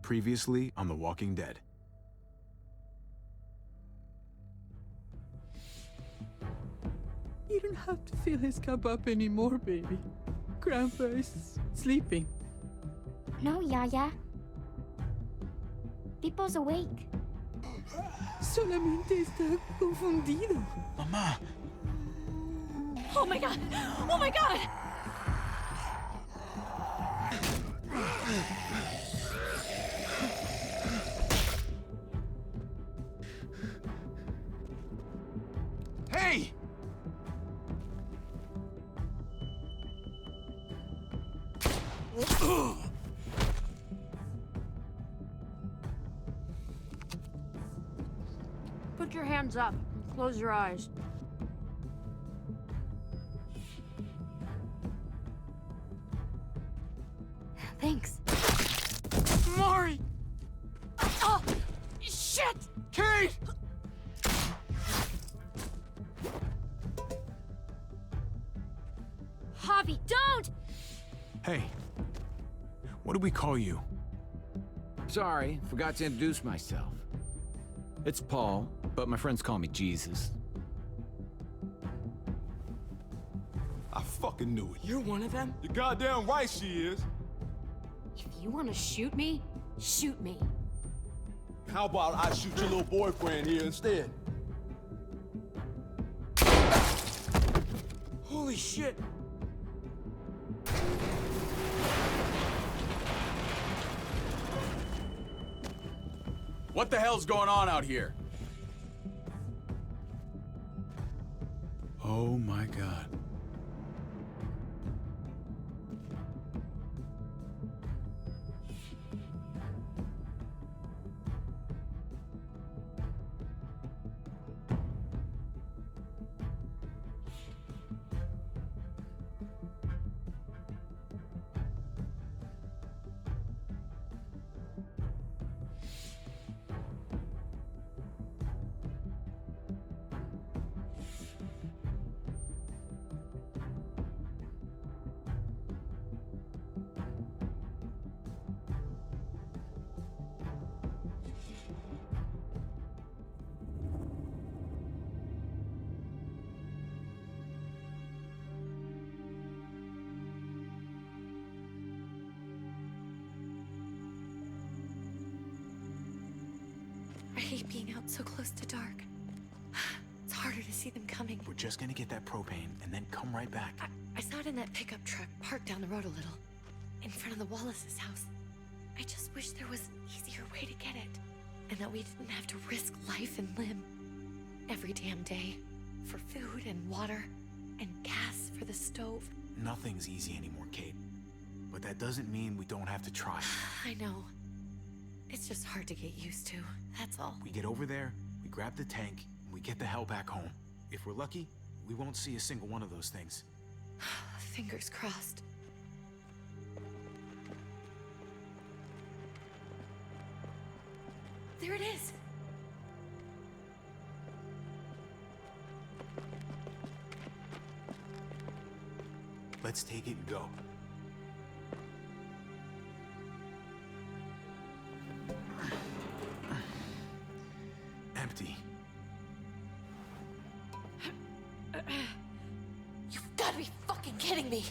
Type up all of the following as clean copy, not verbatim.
Previously on The Walking Dead. You don't have to fill his cup up anymore, baby. Grandpa is sleeping. No, Yaya. Pipo's awake. Solamente está confundido. Mamá! Oh my god! Oh my god! Hey! Put your hands up and close your eyes. Thanks. Mari! Oh! Shit! Kate! Javi, don't! Hey. What do we call you? Sorry, forgot to introduce myself. It's Paul, but my friends call me Jesus. I fucking knew it. You're one of them? You're goddamn right she is. If you want to shoot me, shoot me. How about I shoot your little boyfriend here instead? Holy shit! What the hell's going on out here? Oh my god. I hate being out so close to dark. It's harder to see them coming. We're just gonna get that propane and then come right back. I saw it in that pickup truck parked down the road a little, in front of the Wallace's house. I just wish there was an easier way to get it, and that we didn't have to risk life and limb every damn day for food and water and gas for the stove. Nothing's easy anymore, Kate. But that doesn't mean we don't have to try. I know. It's just hard to get used to, that's all. We get over there, we grab the tank, and we get the hell back home. If we're lucky, we won't see a single one of those things. Fingers crossed. There it is! Let's take it and go. Empty. You've gotta be fucking kidding me!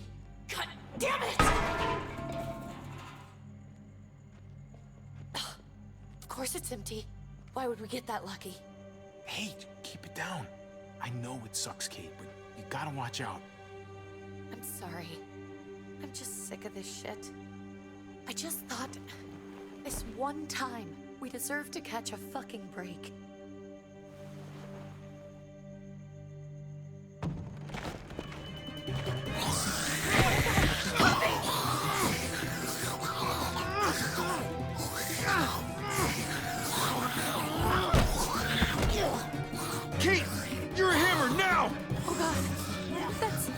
God damn it! Of course it's empty. Why would we get that lucky? Hey, keep it down. I know it sucks, Kate, but you gotta watch out. I'm sorry. I'm just sick of this shit. I just thought, this one time, we deserve to catch a fucking break. Kate, you're a hammer now! Oh god, that's...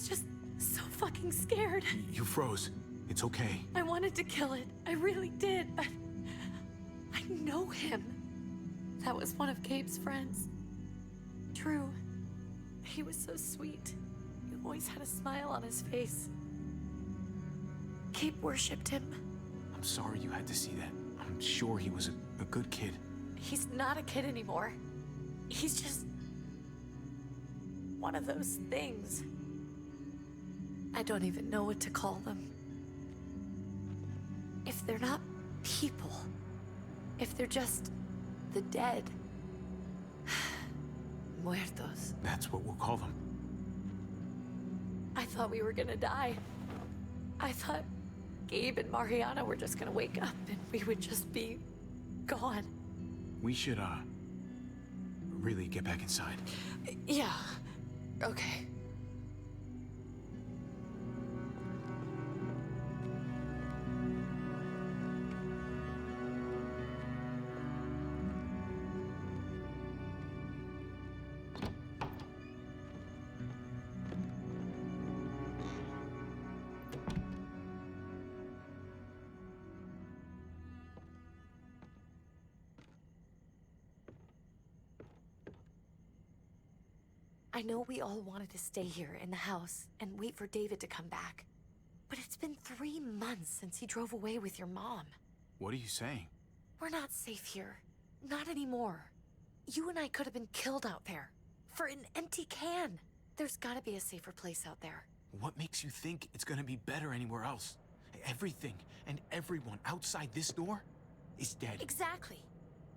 was just so fucking scared. You froze. It's okay. I wanted to kill it. I really did, but I know him. That was one of Gabe's friends. Drew. He was so sweet. He always had a smile on his face. Gabe worshipped him. I'm sorry you had to see that. I'm sure he was a good kid. He's not a kid anymore. He's just one of those things. I don't even know what to call them. If they're not people, if they're just the dead, muertos. That's what we'll call them. I thought we were gonna die. I thought Gabe and Mariana were just gonna wake up and we would just be gone. We should, really get back inside. Yeah. Okay. I know we all wanted to stay here in the house and wait for David to come back. But it's been 3 months since he drove away with your mom. What are you saying? We're not safe here. Not anymore. You and I could have been killed out there. For an empty can. There's gotta be a safer place out there. What makes you think it's gonna be better anywhere else? Everything and everyone outside this door is dead. Exactly.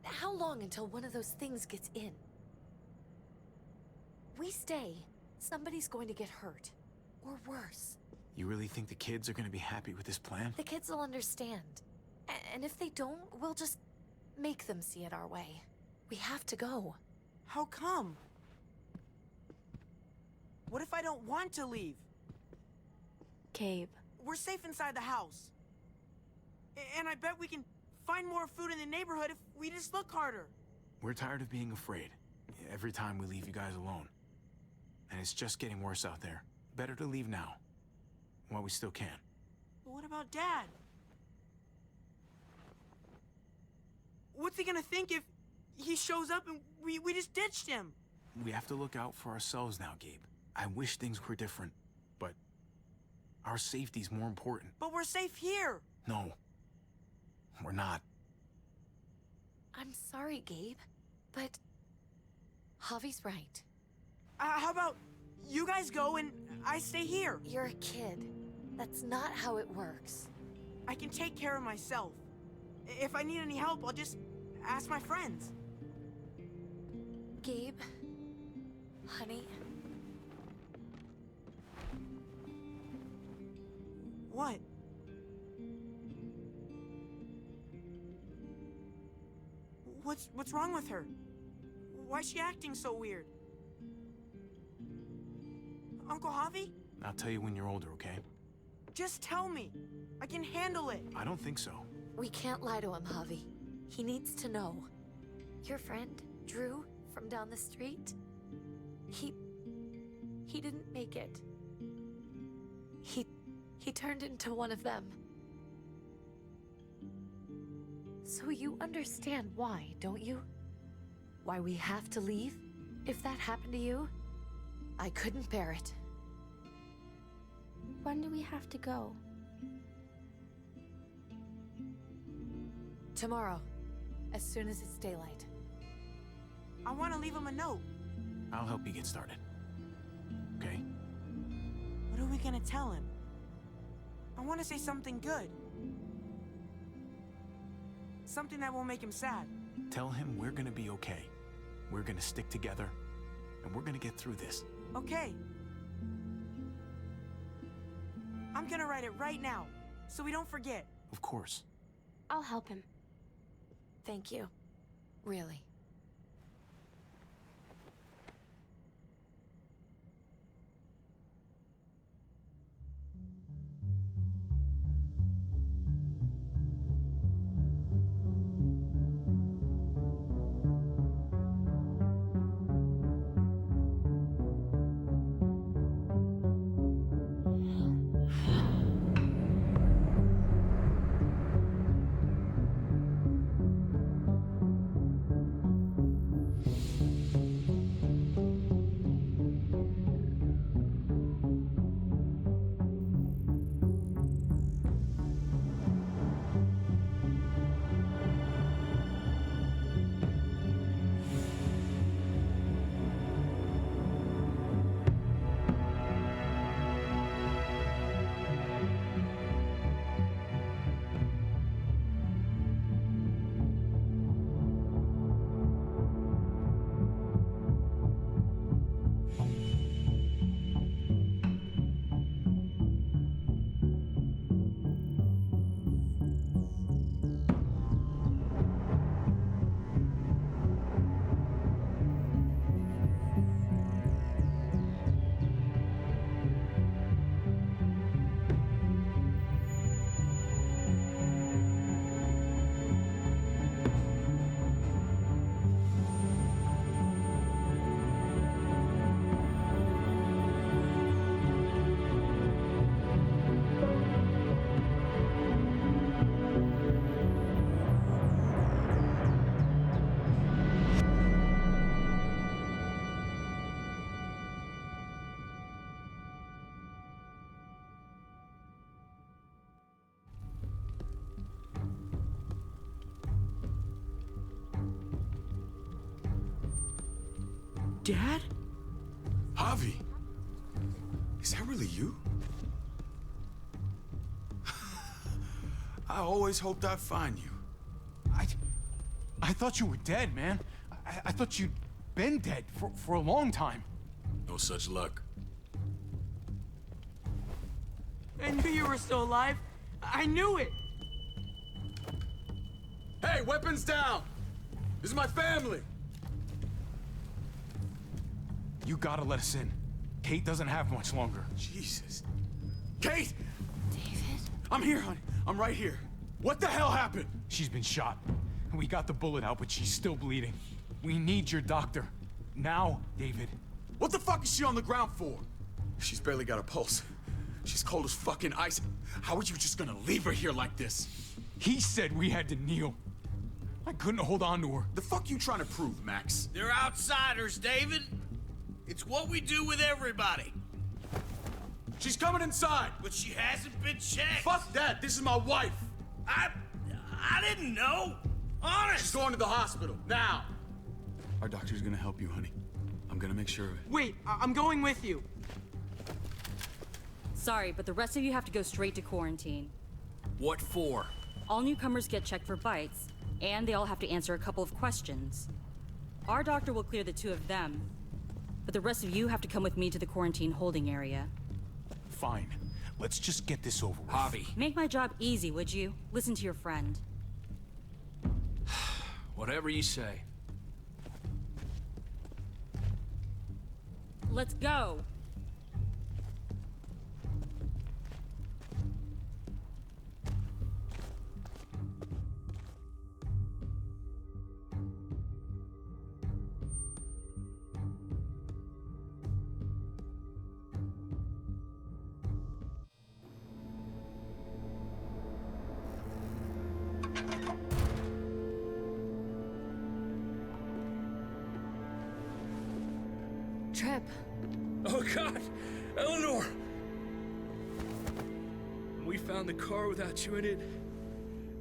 How long until one of those things gets in? We stay, somebody's going to get hurt. Or worse. You really think the kids are gonna be happy with this plan? The kids will understand. And if they don't, we'll just make them see it our way. We have to go. How come? What if I don't want to leave? Gabe. We're safe inside the house. And I bet we can find more food in the neighborhood if we just look harder. We're tired of being afraid. Every time we leave you guys alone. And it's just getting worse out there. Better to leave now. While we still can. But what about Dad? What's he gonna think if he shows up and we just ditched him? We have to look out for ourselves now, Gabe. I wish things were different, but our safety's more important. But we're safe here. No, we're not. I'm sorry, Gabe, but Javi's right. How about you guys go and I stay here? You're a kid. That's not how it works. I can take care of myself. If I need any help, I'll just ask my friends. Gabe, honey. What? What's wrong with her? Why's she acting so weird? Uncle Javi? I'll tell you when you're older, okay? Just tell me. I can handle it. I don't think so. We can't lie to him, Javi. He needs to know. Your friend, Drew, from down the street, he didn't make it. He turned into one of them. So you understand why, don't you? Why we have to leave? If that happened to you, I couldn't bear it. When do we have to go? Tomorrow, as soon as it's daylight. I want to leave him a note. I'll help you get started. Okay? What are we gonna tell him? I want to say something good. Something that won't make him sad. Tell him we're gonna be okay. We're gonna stick together, and we're gonna get through this. Okay. I'm gonna write it right now, so we don't forget. Of course. I'll help him. Thank you. Really. Dad? Javi, is that really you? I always hoped I'd find you. I thought you were dead, man. I thought you'd been dead for a long time. No such luck. I knew you were still alive. I knew it. Hey, weapons down! This is my family! You gotta let us in. Kate doesn't have much longer. Jesus. Kate! David? I'm here, honey. I'm right here. What the hell happened? She's been shot. We got the bullet out, but she's still bleeding. We need your doctor. Now, David. What the fuck is she on the ground for? She's barely got a pulse. She's cold as fucking ice. How are you just gonna leave her here like this? He said we had to kneel. I couldn't hold on to her. The fuck you trying to prove, Max? They're outsiders, David. It's what we do with everybody. She's coming inside! But she hasn't been checked. Fuck that! This is my wife! I didn't know. Honest. She's going to the hospital, now! Our doctor's gonna help you, honey. I'm gonna make sure of it. Wait, I'm going with you. Sorry, but the rest of you have to go straight to quarantine. What for? All newcomers get checked for bites, and they all have to answer a couple of questions. Our doctor will clear the two of them, but the rest of you have to come with me to the quarantine holding area. Fine. Let's just get this over with. Javi. Make my job easy, would you? Listen to your friend. Whatever you say. Let's go! Trip. Oh, God! Eleanor! When we found the car without you in it,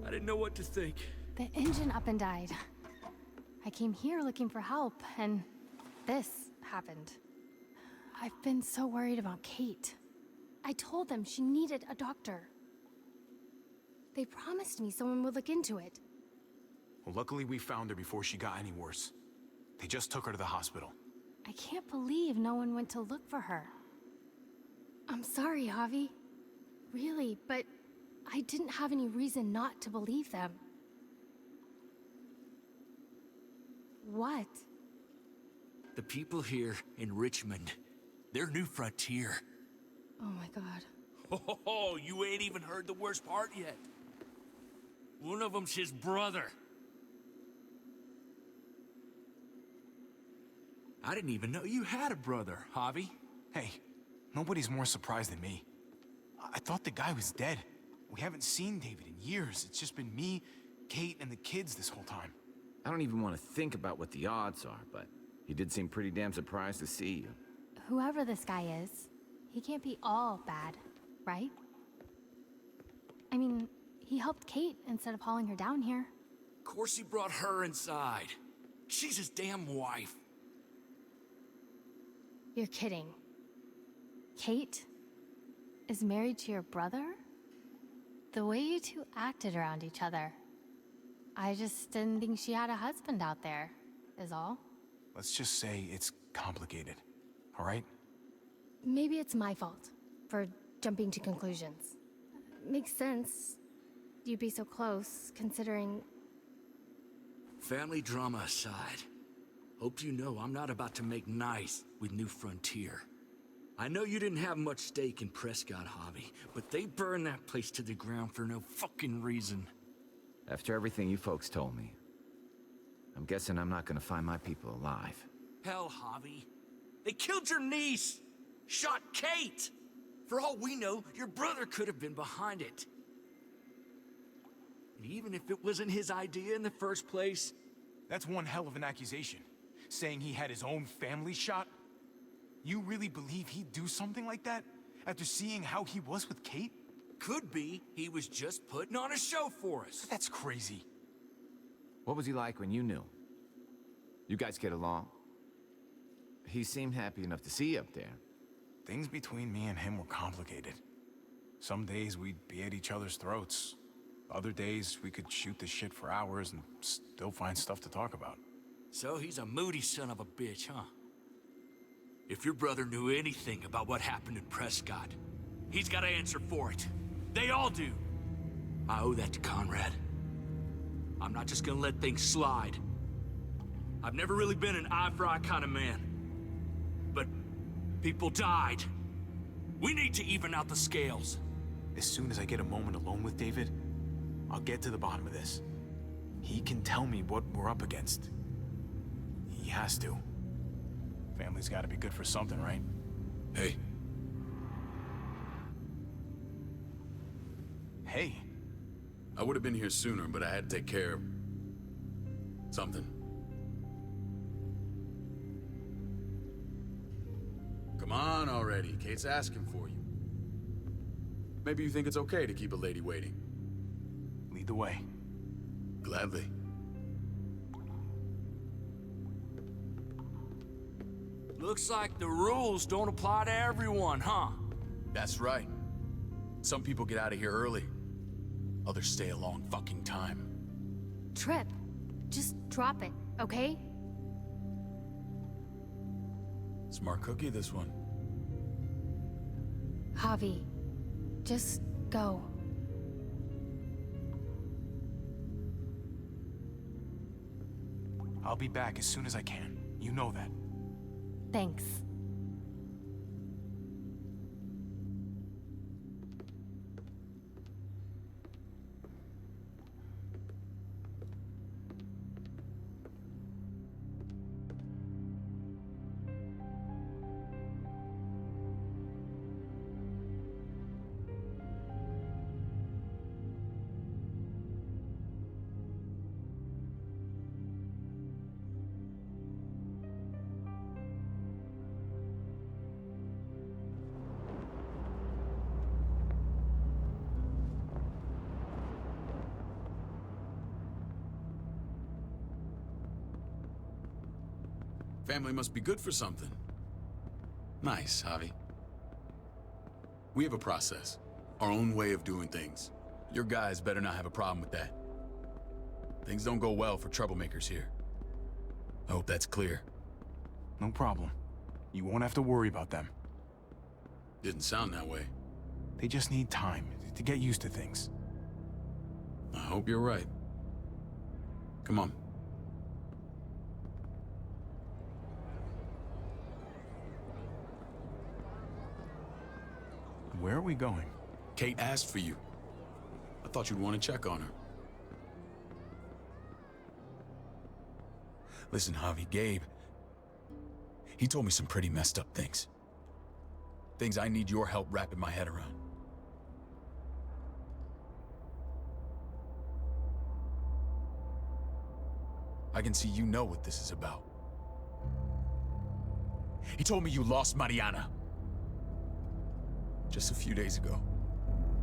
I didn't know what to think. The engine up and died. I came here looking for help, and this happened. I've been so worried about Kate. I told them she needed a doctor. They promised me someone would look into it. Well, luckily we found her before she got any worse. They just took her to the hospital. I can't believe no one went to look for her. I'm sorry, Javi. Really, but I didn't have any reason not to believe them. What? The people here in Richmond, they're New Frontier. Oh my god. Oh, you ain't even heard the worst part yet. One of them's his brother. I didn't even know you had a brother, Javi. Hey, nobody's more surprised than me. I thought the guy was dead. We haven't seen David in years. It's just been me, Kate, and the kids this whole time. I don't even want to think about what the odds are, but he did seem pretty damn surprised to see you. Whoever this guy is, he can't be all bad, right? I mean, he helped Kate instead of hauling her down here. Of course he brought her inside. She's his damn wife. You're kidding. Kate is married to your brother? The way you two acted around each other. I just didn't think she had a husband out there, is all. Let's just say it's complicated, all right? Maybe it's my fault for jumping to conclusions. Makes sense. You'd be so close, considering... Family drama aside, hope you know I'm not about to make nice with New Frontier. I know you didn't have much stake in Prescott, Javi, but they burned that place to the ground for no fucking reason. After everything you folks told me, I'm guessing I'm not gonna find my people alive. Hell, Javi. They killed your niece! Shot Kate! For all we know, your brother could have been behind it. And even if it wasn't his idea in the first place... That's one hell of an accusation. Saying he had his own family shot? You really believe he'd do something like that? After seeing how he was with Kate? Could be he was just putting on a show for us. That's crazy. What was he like when you knew? You guys get along? he seemed happy enough to see you up there. Things between me and him were complicated. Some days we'd be at each other's throats. Other days we could shoot the shit for hours and still find stuff to talk about. So he's a moody son of a bitch, huh? If your brother knew anything about what happened in Prescott, he's got to answer for it. They all do. I owe that to Conrad. I'm not just gonna let things slide. I've never really been an eye-for-eye kind of man. But people died. We need to even out the scales. As soon as I get a moment alone with David, I'll get to the bottom of this. He can tell me what we're up against. He has to. Family's gotta be good for something, right? Hey. Hey. I would have been here sooner, but I had to take care of something. Come on already. Kate's asking for you. Maybe you think it's okay to keep a lady waiting. Lead the way. Gladly. Looks like the rules don't apply to everyone, huh? That's right. Some people get out of here early. Others stay a long fucking time. Trip, just drop it, okay? Smart cookie, this one. Javi, just go. I'll be back as soon as I can. You know that. Thanks. Family must be good for something. Nice, Javi. We have a process, our own way of doing things. Your guys better not have a problem with that. Things don't go well for troublemakers here. I hope that's clear. No problem. You won't have to worry about them. Didn't sound that way. They just need time to get used to things. I hope you're right. Come on. Where are we going? Kate asked for you. I thought you'd want to check on her. Listen, Javi, Gabe, he told me some pretty messed up things. Things I need your help wrapping my head around. I can see you know what this is about. He told me you lost Mariana. Just a few days ago.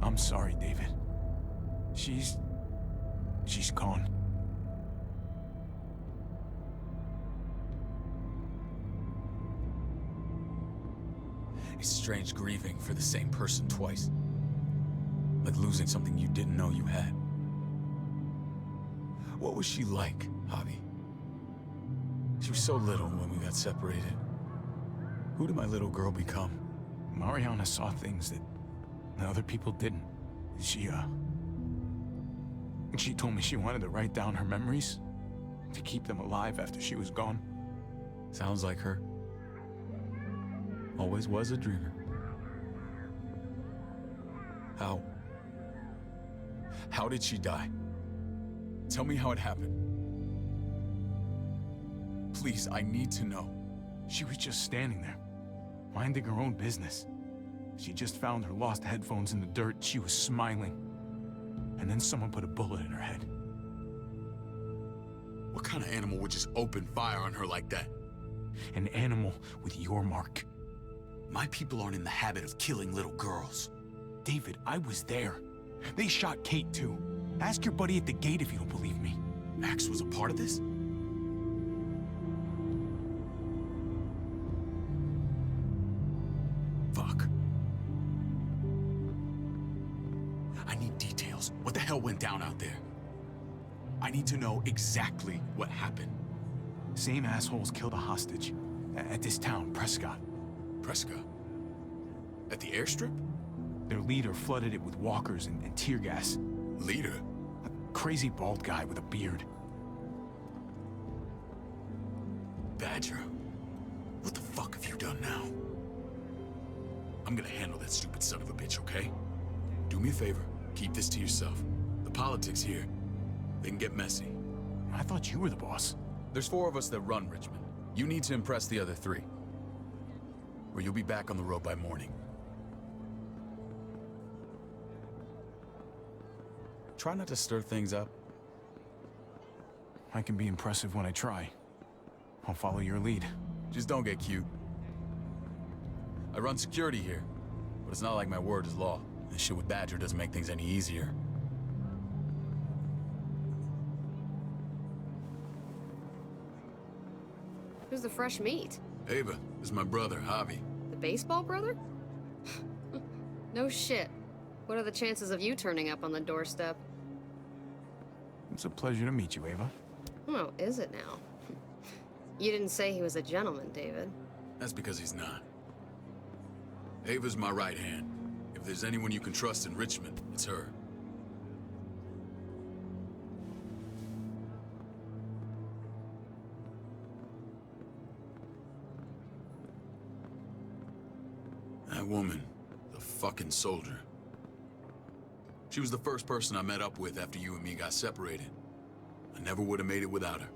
I'm sorry, David. She's gone. It's strange grieving for the same person twice. Like losing something you didn't know you had. What was she like, Javi? She was so little when we got separated. Who did my little girl become? Mariana saw things that other people didn't. She told me she wanted to write down her memories to keep them alive after she was gone. Sounds like her. Always was a dreamer. How did she die? Tell me how it happened. Please, I need to know. She was just standing there, minding her own business. She just found her lost headphones in the dirt. She was smiling. And then someone put a bullet in her head. What kind of animal would just open fire on her like that? An animal with your mark. My people aren't in the habit of killing little girls. David, I was there. They shot Kate too. Ask your buddy at the gate if you don't believe me. Max was a part of this? I need details. What the hell went down out there? I need to know exactly what happened. Same assholes killed a hostage at this town, Prescott. Prescott? At the airstrip? Their leader flooded it with walkers and tear gas. Leader? A crazy bald guy with a beard. Badger, what the fuck have you done now? I'm gonna handle that stupid son of a bitch, okay? Do me a favor, keep this to yourself. The politics here, they can get messy. I thought you were the boss. There's 4 of us that run Richmond. You need to impress the other 3. Or you'll be back on the road by morning. Try not to stir things up. I can be impressive when I try. I'll follow your lead. Just don't get cute. I run security here, but it's not like my word is law. This shit with Badger doesn't make things any easier. Who's the fresh meat? Ava, this is my brother, Javi. The baseball brother? No shit. What are the chances of you turning up on the doorstep? It's a pleasure to meet you, Ava. Oh, is it now? You didn't say he was a gentleman, David. That's because he's not. Ava's my right hand. If there's anyone you can trust in Richmond, it's her. That woman, the fucking soldier. She was the first person I met up with after you and me got separated. I never would have made it without her.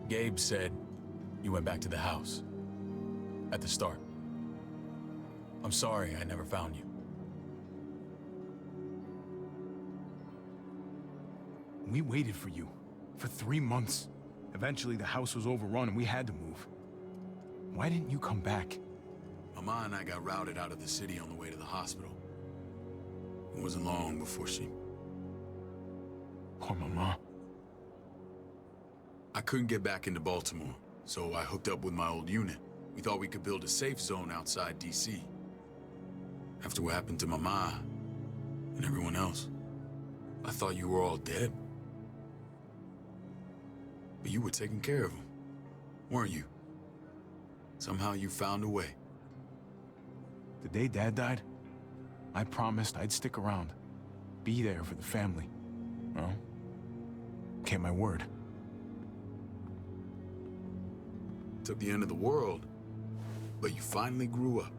Gabe said you went back to the house. At the start. I'm sorry I never found you. We waited for you. For 3 months. Eventually the house was overrun and we had to move. Why didn't you come back? Mama and I got routed out of the city on the way to the hospital. It wasn't long before she... Poor Mama. I couldn't get back into Baltimore, so I hooked up with my old unit. We thought we could build a safe zone outside D.C. After what happened to Mama and everyone else, I thought you were all dead. But you were taking care of them, weren't you? Somehow you found a way. The day Dad died, I promised I'd stick around. Be there for the family. Well, kept my word. Took the end of the world, but you finally grew up.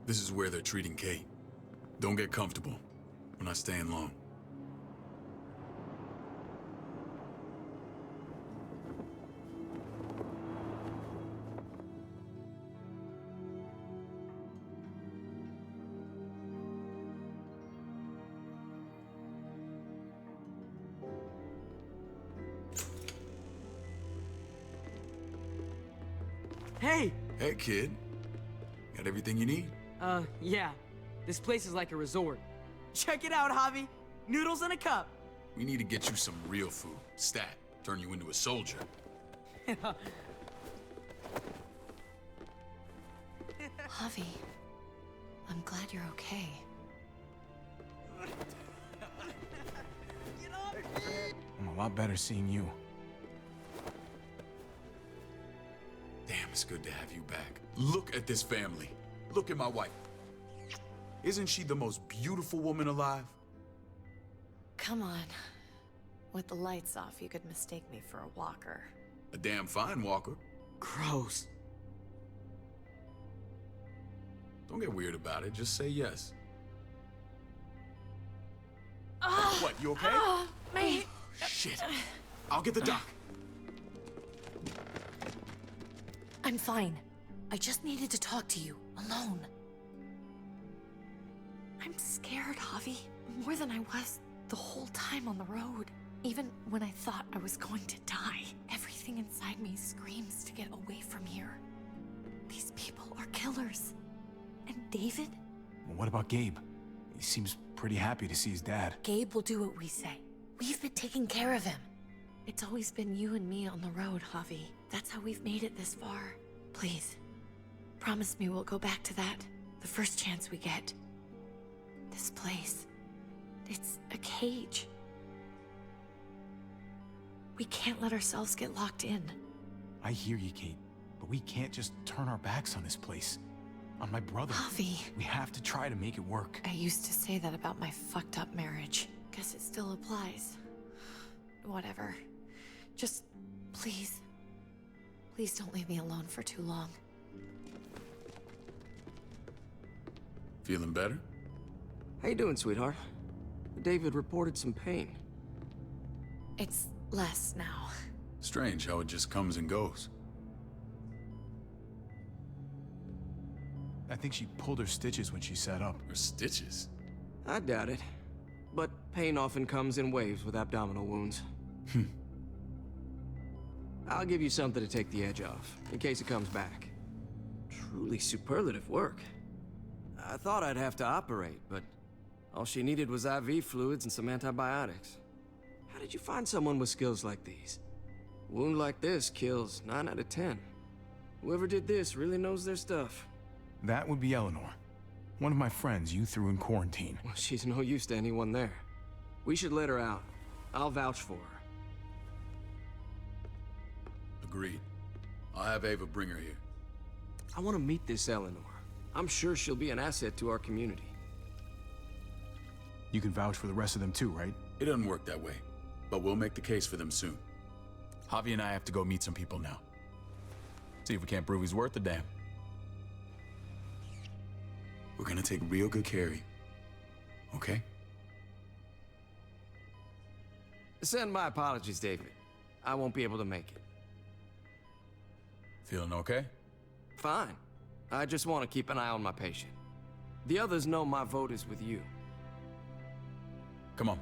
This is where they're treating Kate. Don't get comfortable. We're not staying long. Hey! Hey, kid. Got everything you need? Yeah. This place is like a resort. Check it out, Javi. Noodles in a cup. We need to get you some real food. Stat. Turn you into a soldier. Javi, I'm glad you're okay. I'm a lot better seeing you. Damn, it's good to have you back. Look at this family. Look at my wife. Isn't she the most beautiful woman alive? Come on. With the lights off, you could mistake me for a walker. A damn fine walker. Gross. Don't get weird about it. Just say yes. What, you okay? Mate! Shit. I'll get the doc. I'm fine. I just needed to talk to you, alone. I'm scared, Javi. More than I was the whole time on the road. Even when I thought I was going to die, everything inside me screams to get away from here. These people are killers. And David? Well, what about Gabe? He seems pretty happy to see his dad. Gabe will do what we say. We've been taking care of him. It's always been you and me on the road, Javi. That's how we've made it this far. Please, promise me we'll go back to that the first chance we get. This place, it's a cage. We can't let ourselves get locked in. I hear you, Kate, but we can't just turn our backs on this place. On my brother. Javi. We have to try to make it work. I used to say that about my fucked up marriage. Guess it still applies. Whatever. Just, please. Please don't leave me alone for too long. Feeling better? How you doing, sweetheart? David reported some pain. It's less now. Strange how it just comes and goes. I think she pulled her stitches when she sat up. Her stitches? I doubt it. But pain often comes in waves with abdominal wounds. I'll give you something to take the edge off, in case it comes back. Truly superlative work. I thought I'd have to operate, but all she needed was IV fluids and some antibiotics. How did you find someone with skills like these? A wound like this kills 9 out of 10. Whoever did this really knows their stuff. That would be Eleanor. One of my friends you threw in quarantine. Well, she's no use to anyone there. We should let her out. I'll vouch for her. Agreed. I'll have Ava bring her here. I want to meet this Eleanor. I'm sure she'll be an asset to our community. You can vouch for the rest of them too, right? It doesn't work that way, but we'll make the case for them soon. Javi and I have to go meet some people now. See if we can't prove he's worth the damn. We're gonna take real good care of you, okay? Send my apologies, David. I won't be able to make it. Feeling okay? Fine. I just want to keep an eye on my patient. The others know my vote is with you. Come on.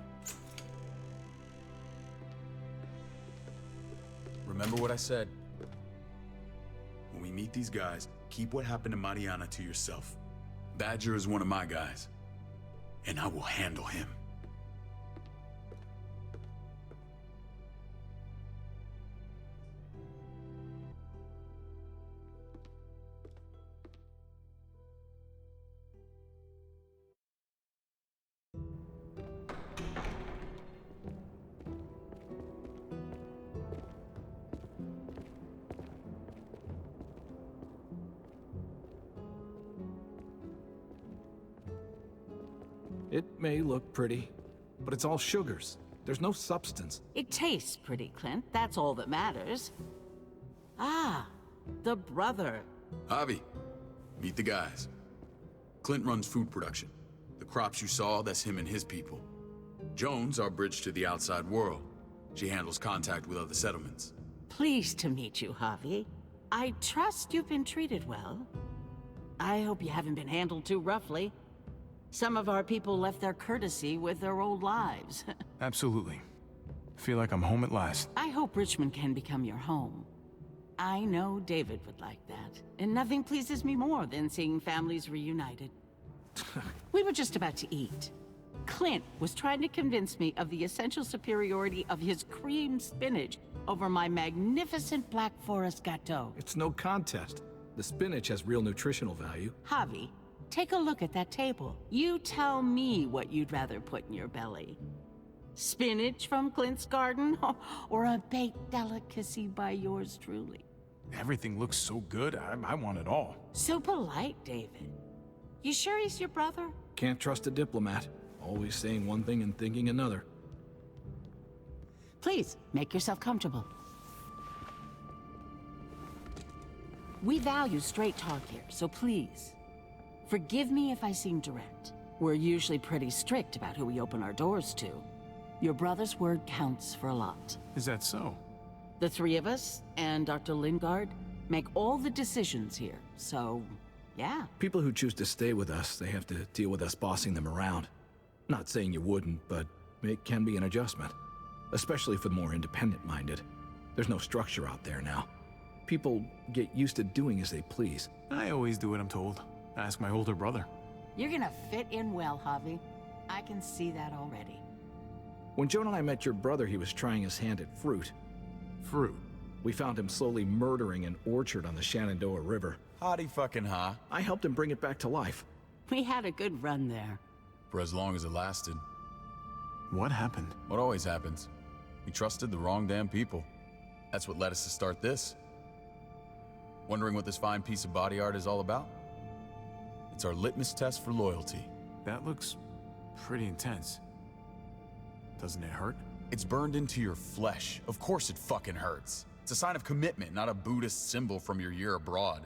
Remember what I said. When we meet these guys, keep what happened to Mariana to yourself. Badger is one of my guys, and I will handle him. It may look pretty, but it's all sugars. There's no substance. It tastes pretty, Clint. That's all that matters. Ah, the brother. Javi, meet the guys. Clint runs food production. The crops you saw, that's him and his people. Jones, our bridge to the outside world. She handles contact with other settlements. Pleased to meet you, Javi. I trust you've been treated well. I hope you haven't been handled too roughly. Some of our people left their courtesy with their old lives. Absolutely. Feel like I'm home at last. I hope Richmond can become your home. I know David would like that, and nothing pleases me more than seeing families reunited. We were just about to eat. Clint was trying to convince me of the essential superiority of his cream spinach over my magnificent Black Forest gâteau. It's no contest. The spinach has real nutritional value. Javi, take a look at that table. You tell me what you'd rather put in your belly. Spinach from Clint's garden, or a baked delicacy by yours truly? Everything looks so good, I want it all. So polite, David. You sure he's your brother? Can't trust a diplomat. Always saying one thing and thinking another. Please, make yourself comfortable. We value straight talk here, so please, forgive me if I seem direct. We're usually pretty strict about who we open our doors to. Your brother's word counts for a lot. Is that so? The three of us, and Dr. Lingard, make all the decisions here, so, yeah. People who choose to stay with us, they have to deal with us bossing them around. Not saying you wouldn't, but it can be an adjustment. Especially for the more independent-minded. There's no structure out there now. People get used to doing as they please. I always do what I'm told. Ask my older brother. You're gonna fit in well, Javi. I can see that already. When Joan and I met your brother, he was trying his hand at fruit. Fruit? We found him slowly murdering an orchard on the Shenandoah River. Howdy fucking ha. I helped him bring it back to life. We had a good run there. For as long as it lasted. What happened? What always happens. We trusted the wrong damn people. That's what led us to start this. Wondering what this fine piece of body art is all about? It's our litmus test for loyalty. That looks pretty intense. Doesn't it hurt? It's burned into your flesh. Of course it fucking hurts. It's a sign of commitment, not a Buddhist symbol from your year abroad.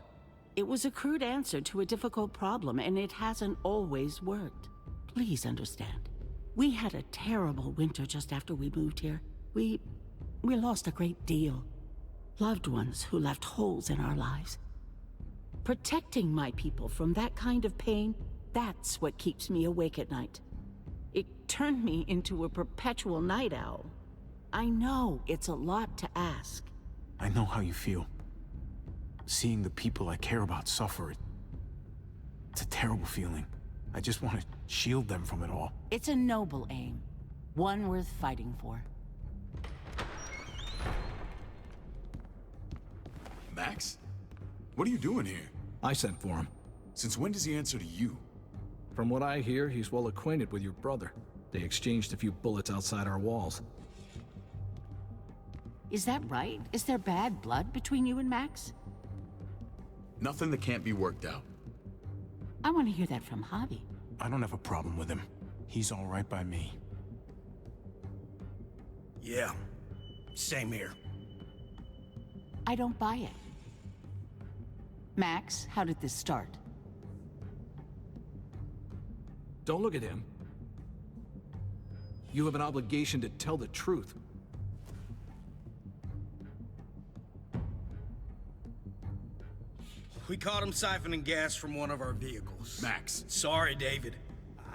It was a crude answer to a difficult problem, and it hasn't always worked. Please understand. We had a terrible winter just after we moved here. We lost a great deal. Loved ones who left holes in our lives. Protecting my people from that kind of pain, that's what keeps me awake at night. It turned me into a perpetual night owl. I know it's a lot to ask. I know how you feel. Seeing the people I care about suffer, it's a terrible feeling. I just want to shield them from it all. It's a noble aim. One worth fighting for. Max? What are you doing here? I sent for him. Since when does he answer to you? From what I hear, he's well acquainted with your brother. They exchanged a few bullets outside our walls. Is that right? Is there bad blood between you and Max? Nothing that can't be worked out. I want to hear that from Javi. I don't have a problem with him. He's all right by me. Yeah, same here. I don't buy it. Max, how did this start? Don't look at him. You have an obligation to tell the truth. We caught him siphoning gas from one of our vehicles. Max. Sorry, David.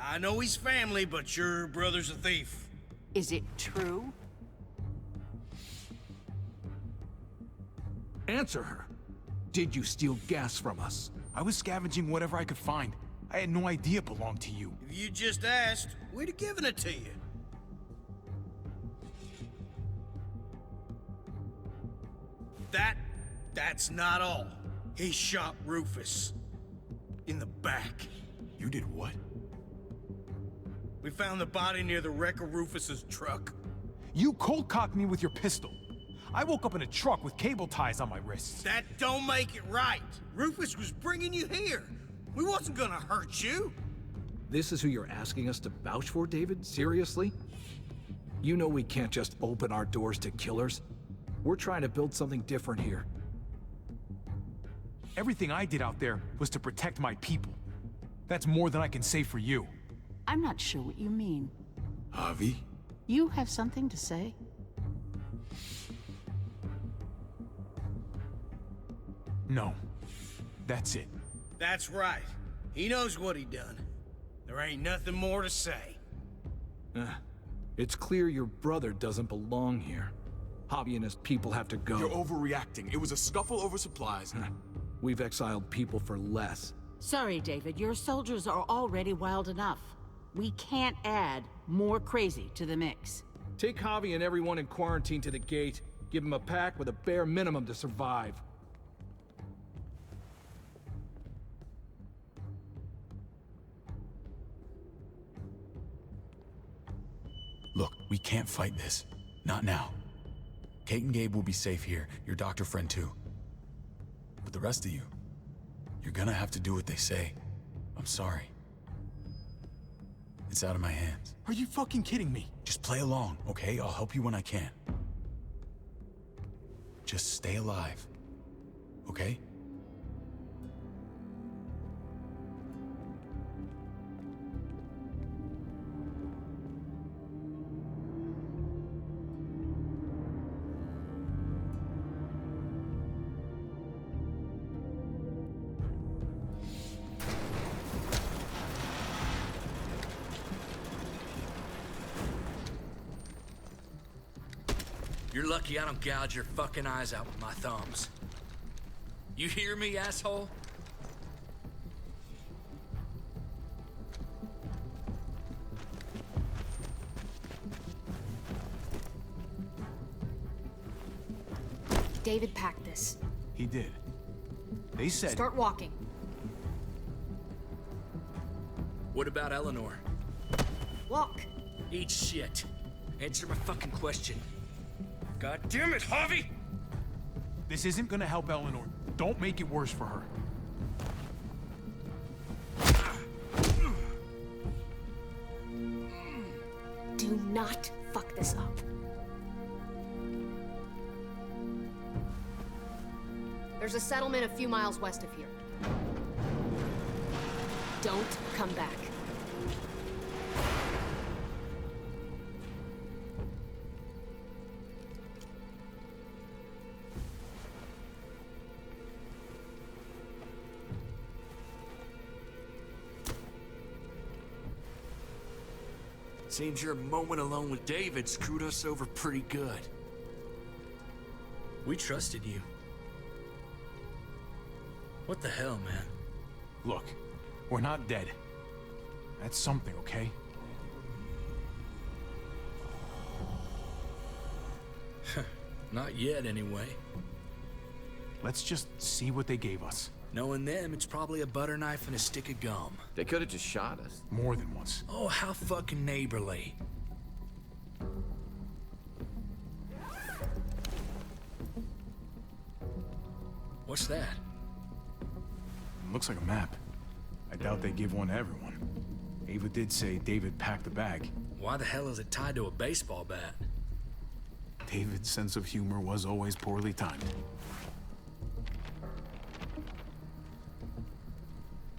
I know he's family, but your brother's a thief. Is it true? Answer her. Did you steal gas from us? I was scavenging whatever I could find. I had no idea it belonged to you. If you just asked, we'd have given it to you. That's not all. He shot Rufus. In the back. You did what? We found the body near the wreck of Rufus's truck. You cold-cocked me with your pistol. I woke up in a truck with cable ties on my wrists. That don't make it right. Rufus was bringing you here. We wasn't gonna hurt you. This is who you're asking us to vouch for, David? Seriously? You know we can't just open our doors to killers. We're trying to build something different here. Everything I did out there was to protect my people. That's more than I can say for you. I'm not sure what you mean. Javi? You have something to say? No. That's it. That's right. He knows what he done. There ain't nothing more to say. It's clear your brother doesn't belong here. Javi and his people have to go. You're overreacting. It was a scuffle over supplies. We've exiled people for less. Sorry, David. Your soldiers are already wild enough. We can't add more crazy to the mix. Take Javi and everyone in quarantine to the gate. Give them a pack with a bare minimum to survive. Look, we can't fight this. Not now. Kate and Gabe will be safe here, your doctor friend too. But the rest of you, you're gonna have to do what they say. I'm sorry. It's out of my hands. Are you fucking kidding me? Just play along, okay? I'll help you when I can. Just stay alive, okay? You're lucky I don't gouge your fucking eyes out with my thumbs. You hear me, asshole? David packed this. He did. They said... Start walking. What about Eleanor? Walk. Eat shit. Answer my fucking question. God damn it, Javi! This isn't gonna help Eleanor. Don't make it worse for her. Do not fuck this up. There's a settlement a few miles west of here. Don't come back. Seems your moment alone with David screwed us over pretty good. We trusted you. What the hell, man? Look, we're not dead. That's something, okay? Not yet, anyway. Let's just see what they gave us. Knowing them, it's probably a butter knife and a stick of gum. They could have just shot us. More than once. Oh, how fucking neighborly. What's that? Looks like a map. I doubt they give one to everyone. Ava did say David packed the bag. Why the hell is it tied to a baseball bat? David's sense of humor was always poorly timed.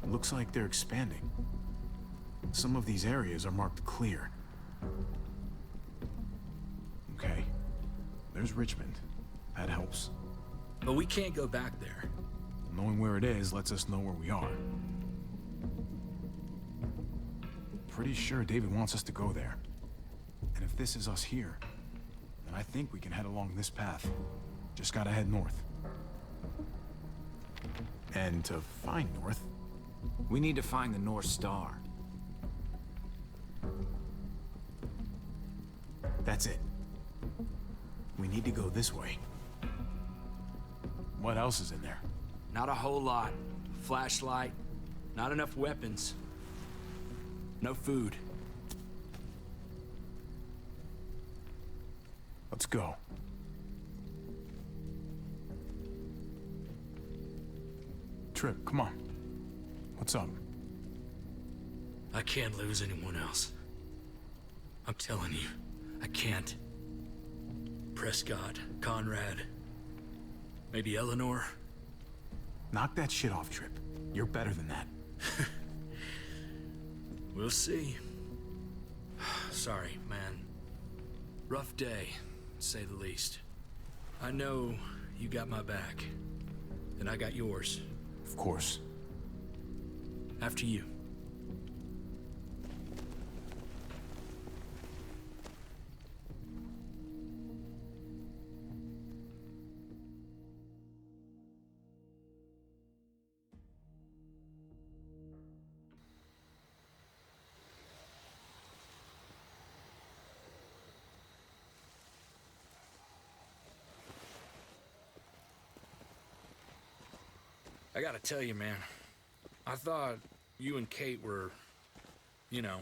Looks like they're expanding. Some of these areas are marked clear. Okay. There's Richmond. That helps. But we can't go back there. Knowing where it is lets us know where we are. Pretty sure David wants us to go there. And if this is us here, then I think we can head along this path. Just gotta head north. And to find north, we need to find the North Star. That's it. We need to go this way. What else is in there? Not a whole lot. Flashlight. Not enough weapons. No food. Let's go. Trip, come on. What's up? I can't lose anyone else. I'm telling you, I can't. Prescott, Conrad, maybe Eleanor. Knock that shit off, Trip. You're better than that. We'll see. Sorry, man. Rough day, to say the least. I know you got my back, and I got yours. Of course. After you. I gotta tell you, man, I thought you and Kate were, you know...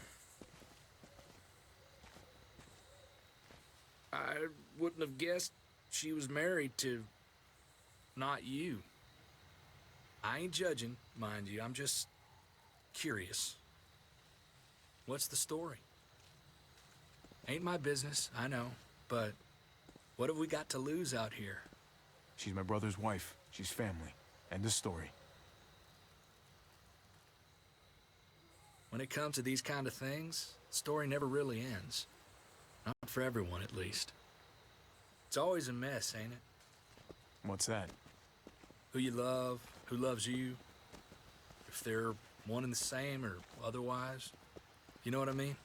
I wouldn't have guessed she was married to... not you. I ain't judging, mind you, I'm just curious. What's the story? Ain't my business, I know, but what have we got to lose out here? She's my brother's wife. She's family. End of story. When it comes to these kind of things, the story never really ends. Not for everyone, at least. It's always a mess, ain't it? What's that? Who you love, who loves you, if they're one and the same or otherwise. You know what I mean?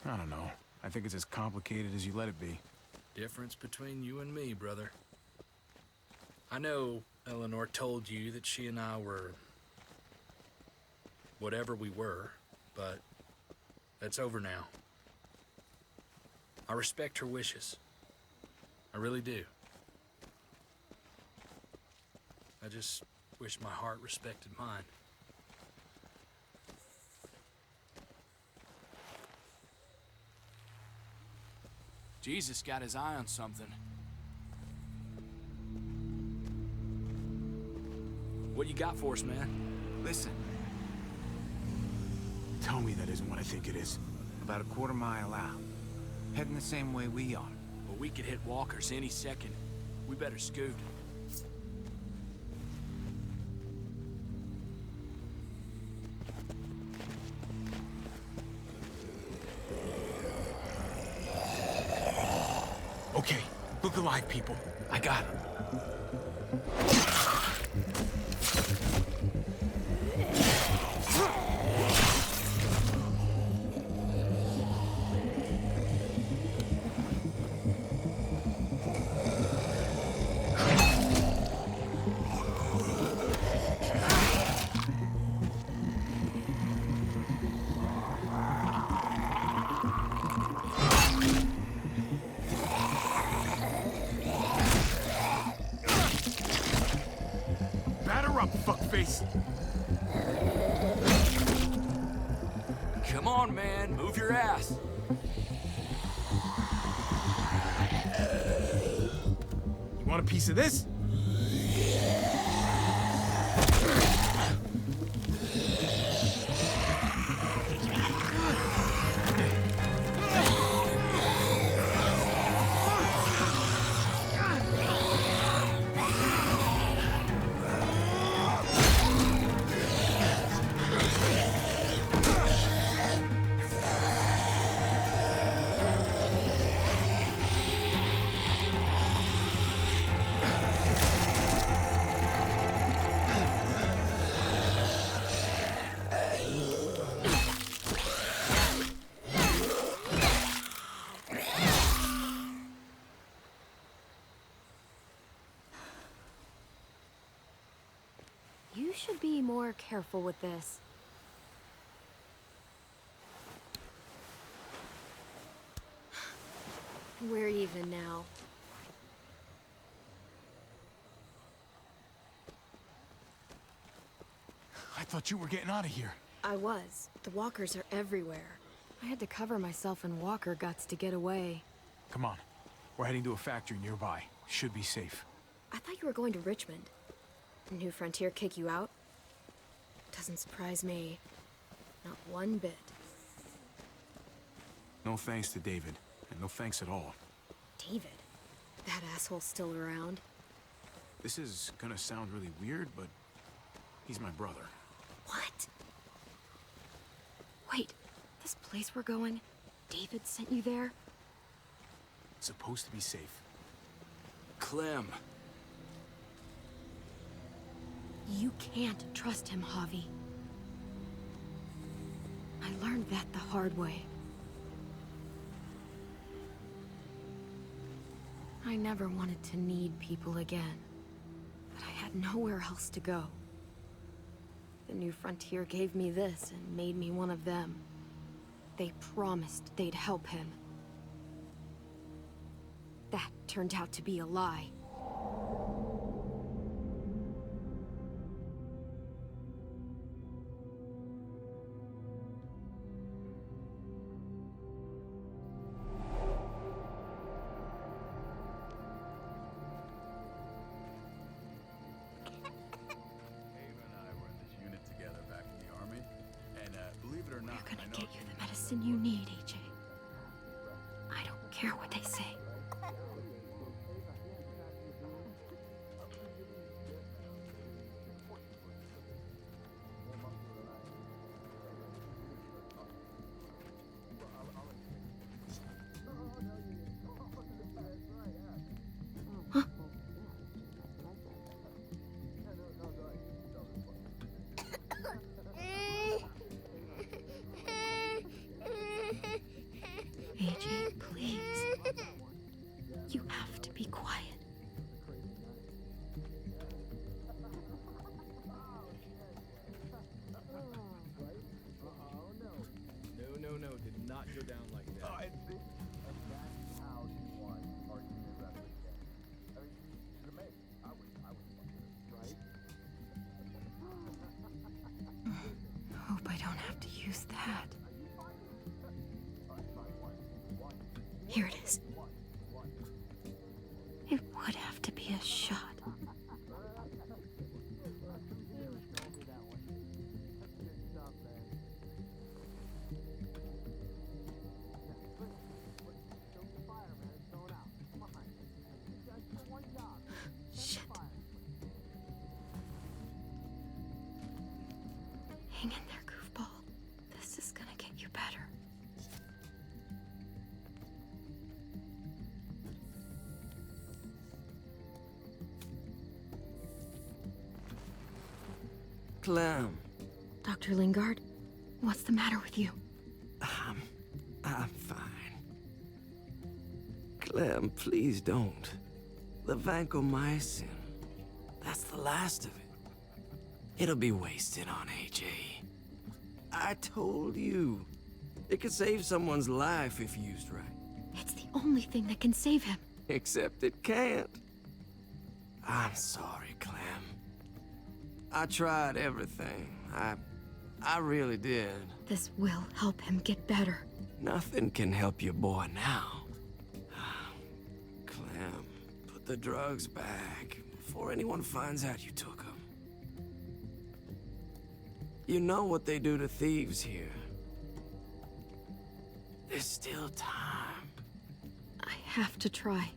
I don't know. I think it's as complicated as you let it be. Difference between you and me, brother. I know Eleanor told you that she and I were... whatever we were, but that's over now. I respect her wishes. I really do. I just wish my heart respected mine. Jesus got his eye on something. What you got for us, man? Listen. Tell me that isn't what I think it is. About a quarter-mile out. Heading the same way we are. Well, we could hit walkers any second. We better scoot. Okay, look alive, people. I got it. Fuckface. Come on, man. Move your ass. You want a piece of this? You should be more careful with this. We're even now. I thought you were getting out of here. I was. The walkers are everywhere. I had to cover myself in walker guts to get away. Come on. We're heading to a factory nearby. Should be safe. I thought you were going to Richmond. New Frontier kick you out? Doesn't surprise me. Not one bit. No thanks to David, and no thanks at all. David? That asshole's still around? This is gonna sound really weird, but he's my brother. What? Wait, this place we're going, David sent you there? It's supposed to be safe. Clem. You can't trust him, Javi. I learned that the hard way. I never wanted to need people again, but I had nowhere else to go. The New Frontier gave me this and made me one of them. They promised they'd help him. That turned out to be a lie. You need, AJ. I don't care what they say. Huh? AJ, please. a shot. Shit. Hang in there, goofball. This is gonna get you better. Clem. Dr. Lingard, what's the matter with you? I'm fine. Clem, please don't. The vancomycin. That's the last of it. It'll be wasted on AJ. I told you. It could save someone's life if used right. It's the only thing that can save him. Except it can't. I'm sorry, Clem. I tried everything. I really did. This will help him get better. Nothing can help your boy now. Clem, put the drugs back before anyone finds out you took them. You know what they do to thieves here. There's still time. I have to try.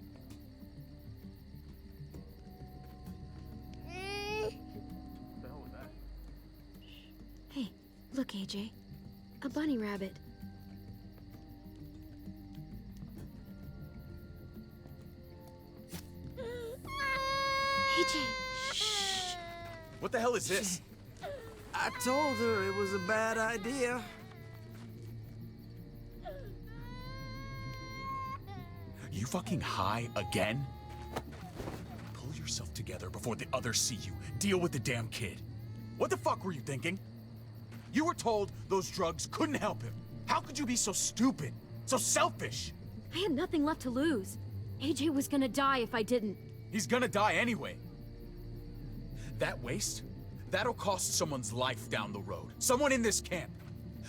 Hey, look, AJ. A bunny rabbit. AJ, shh. What the hell is this? I told her it was a bad idea. You fucking high again? Pull yourself together before the others see you. Deal with the damn kid. What the fuck were you thinking? You were told those drugs couldn't help him. How could you be so stupid? So selfish? I had nothing left to lose. AJ was gonna die if I didn't. He's gonna die anyway. That waste? That'll cost someone's life down the road. Someone in this camp.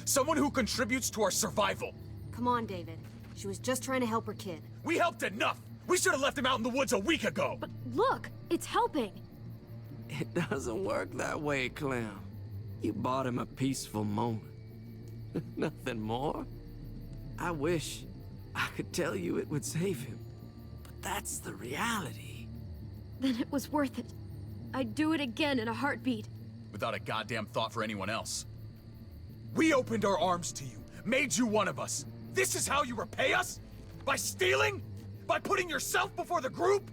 Someone who contributes to our survival. Come on, David. She was just trying to help her kid. We helped enough! We should have left him out in the woods a week ago! But look, it's helping. It doesn't work that way, Clem. You bought him a peaceful moment. Nothing more. I wish I could tell you it would save him. But that's the reality. Then it was worth it. I'd do it again in a heartbeat. Without a goddamn thought for anyone else. We opened our arms to you, made you one of us. This is how you repay us? By stealing? By putting yourself before the group?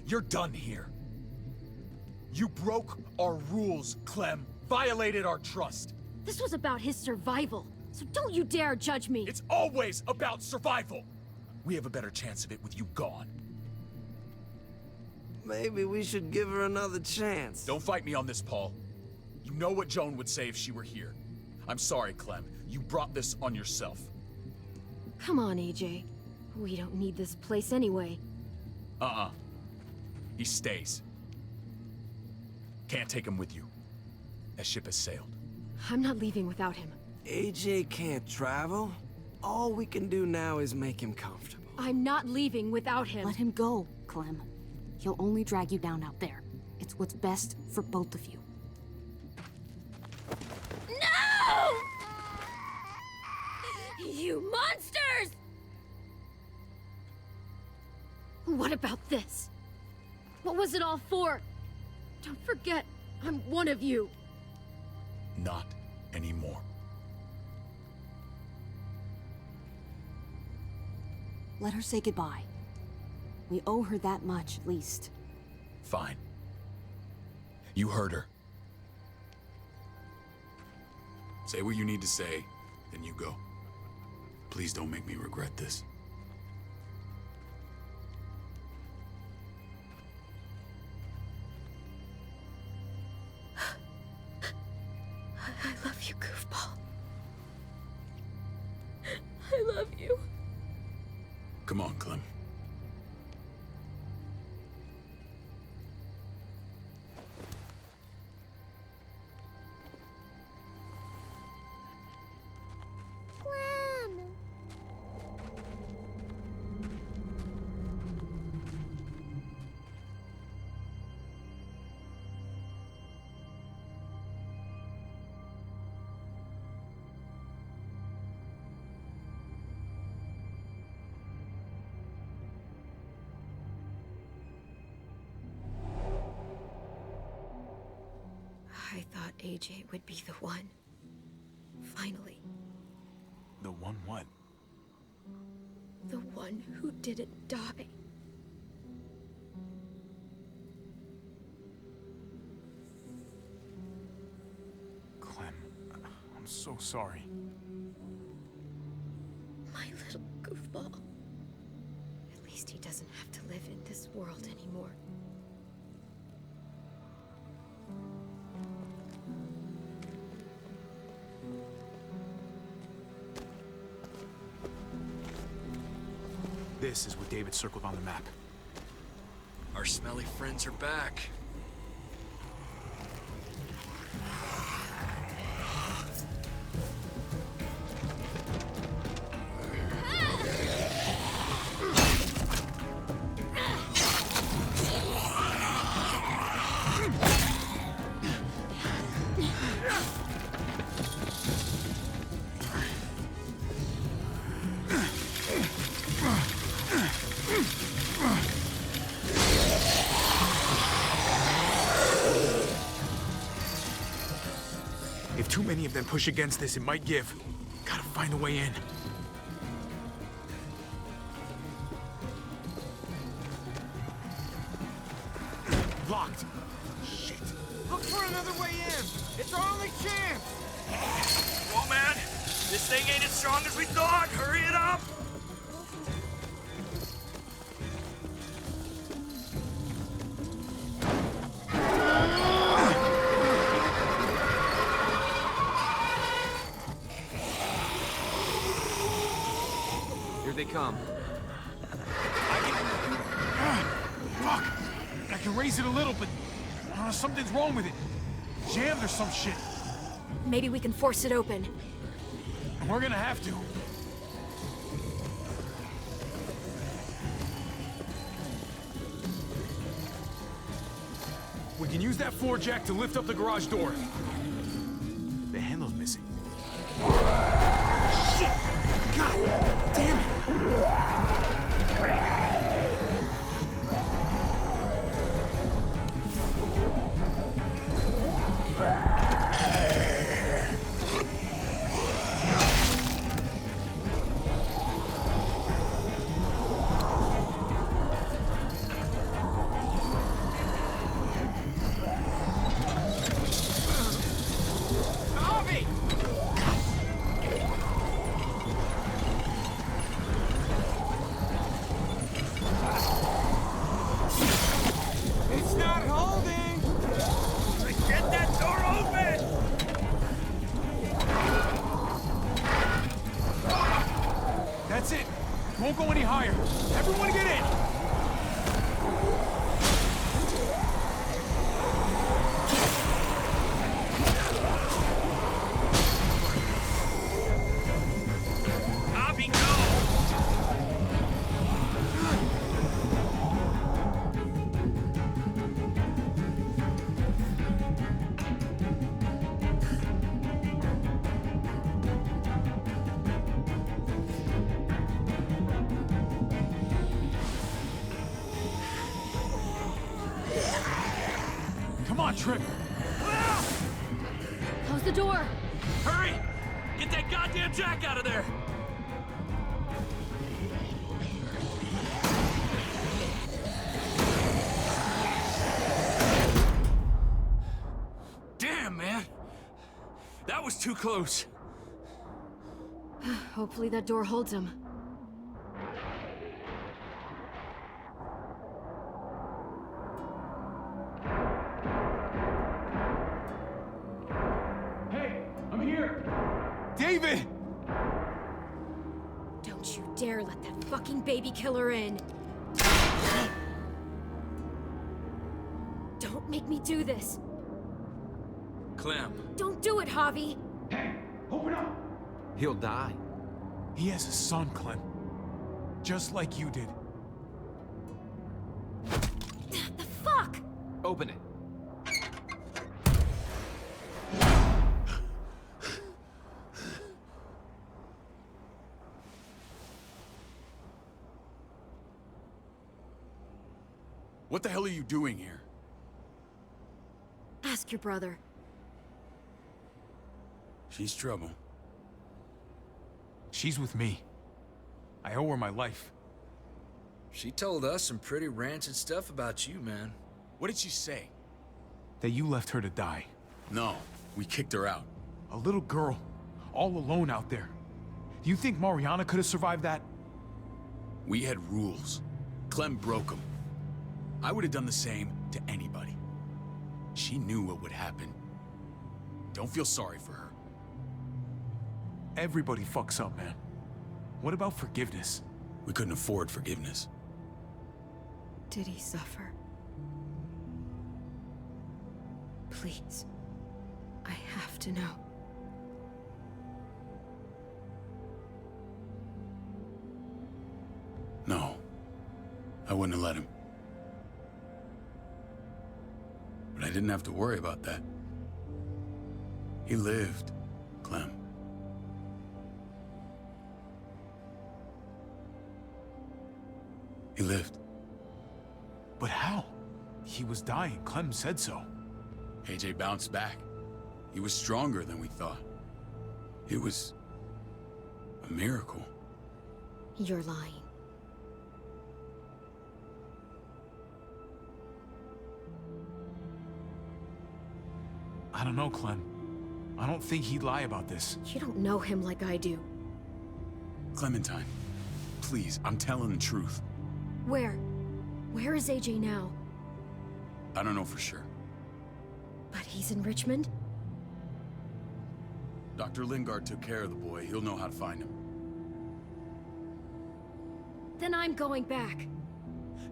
You're done here. You broke our rules, Clem. Violated our trust. This was about his survival, so don't you dare judge me. It's always about survival. We have a better chance of it with you gone. Maybe we should give her another chance. Don't fight me on this, Paul. You know what Joan would say if she were here. I'm sorry, Clem. You brought this on yourself. Come on, AJ. We don't need this place anyway. He stays. Can't take him with you. That ship has sailed. I'm not leaving without him. AJ can't travel. All we can do now is make him comfortable. I'm not leaving without him. Let him go, Clem. He'll only drag you down out there. It's what's best for both of you. No! You monsters! What about this? What was it all for? Don't forget, I'm one of you. Not anymore. Let her say goodbye. We owe her that much, at least. Fine. You heard her. Say what you need to say, then you go. Please don't make me regret this. I love you, goofball. I love you. Come on, Clem. I thought AJ would be the one. Finally. The one what? The one who didn't die. Clem, I'm so sorry. My little goofball. At least he doesn't have to live in this world anymore. This is what David circled on the map. Our smelly friends are back. If too many of them push against this, it might give. Gotta find a way in. Locked. Shit. Look for another way in. It's our only chance. Whoa, man! This thing ain't as strong as we thought! Hurry it up! Here they come. Fuck! I can raise it a little, but something's wrong with it. Jammed or some shit. Maybe we can force it open. We're gonna have to. We can use that floor jack to lift up the garage door. The handle's missing. Shit! God damn it! It's not holding. Get that door open! That's it. Won't go any higher. Everyone get in! Abby, go! Come on, Trip. Close the door. Hurry! Get that goddamn jack out of there! Damn, man! That was too close. Hopefully that door holds him. Hey, I'm here! David! Don't you dare let that fucking baby killer in! Don't make me do this! Clem. Don't do it, Javi! Hey, open up! He'll die. He has a son, Clem. Just like you did. The fuck? Open it. What the hell are you doing here? Ask your brother. She's trouble. She's with me. I owe her my life. She told us some pretty rancid stuff about you, man. What did she say? That you left her to die. No, we kicked her out. A little girl, all alone out there. Do you think Mariana could have survived that? We had rules. Clem broke them. I would have done the same to anybody. She knew what would happen. Don't feel sorry for her. Everybody fucks up, man. What about forgiveness? We couldn't afford forgiveness. Did he suffer? Please. I have to know. No. I wouldn't have let him. But I didn't have to worry about that. He lived, Clem. He lived. But how? He was dying. Clem said so. AJ bounced back. He was stronger than we thought. It was a miracle. You're lying. I don't know, Clem. I don't think he'd lie about this. You don't know him like I do. Clementine, please, I'm telling the truth. Where? Where is AJ now? I don't know for sure. But he's in Richmond? Dr. Lingard took care of the boy. He'll know how to find him. Then I'm going back.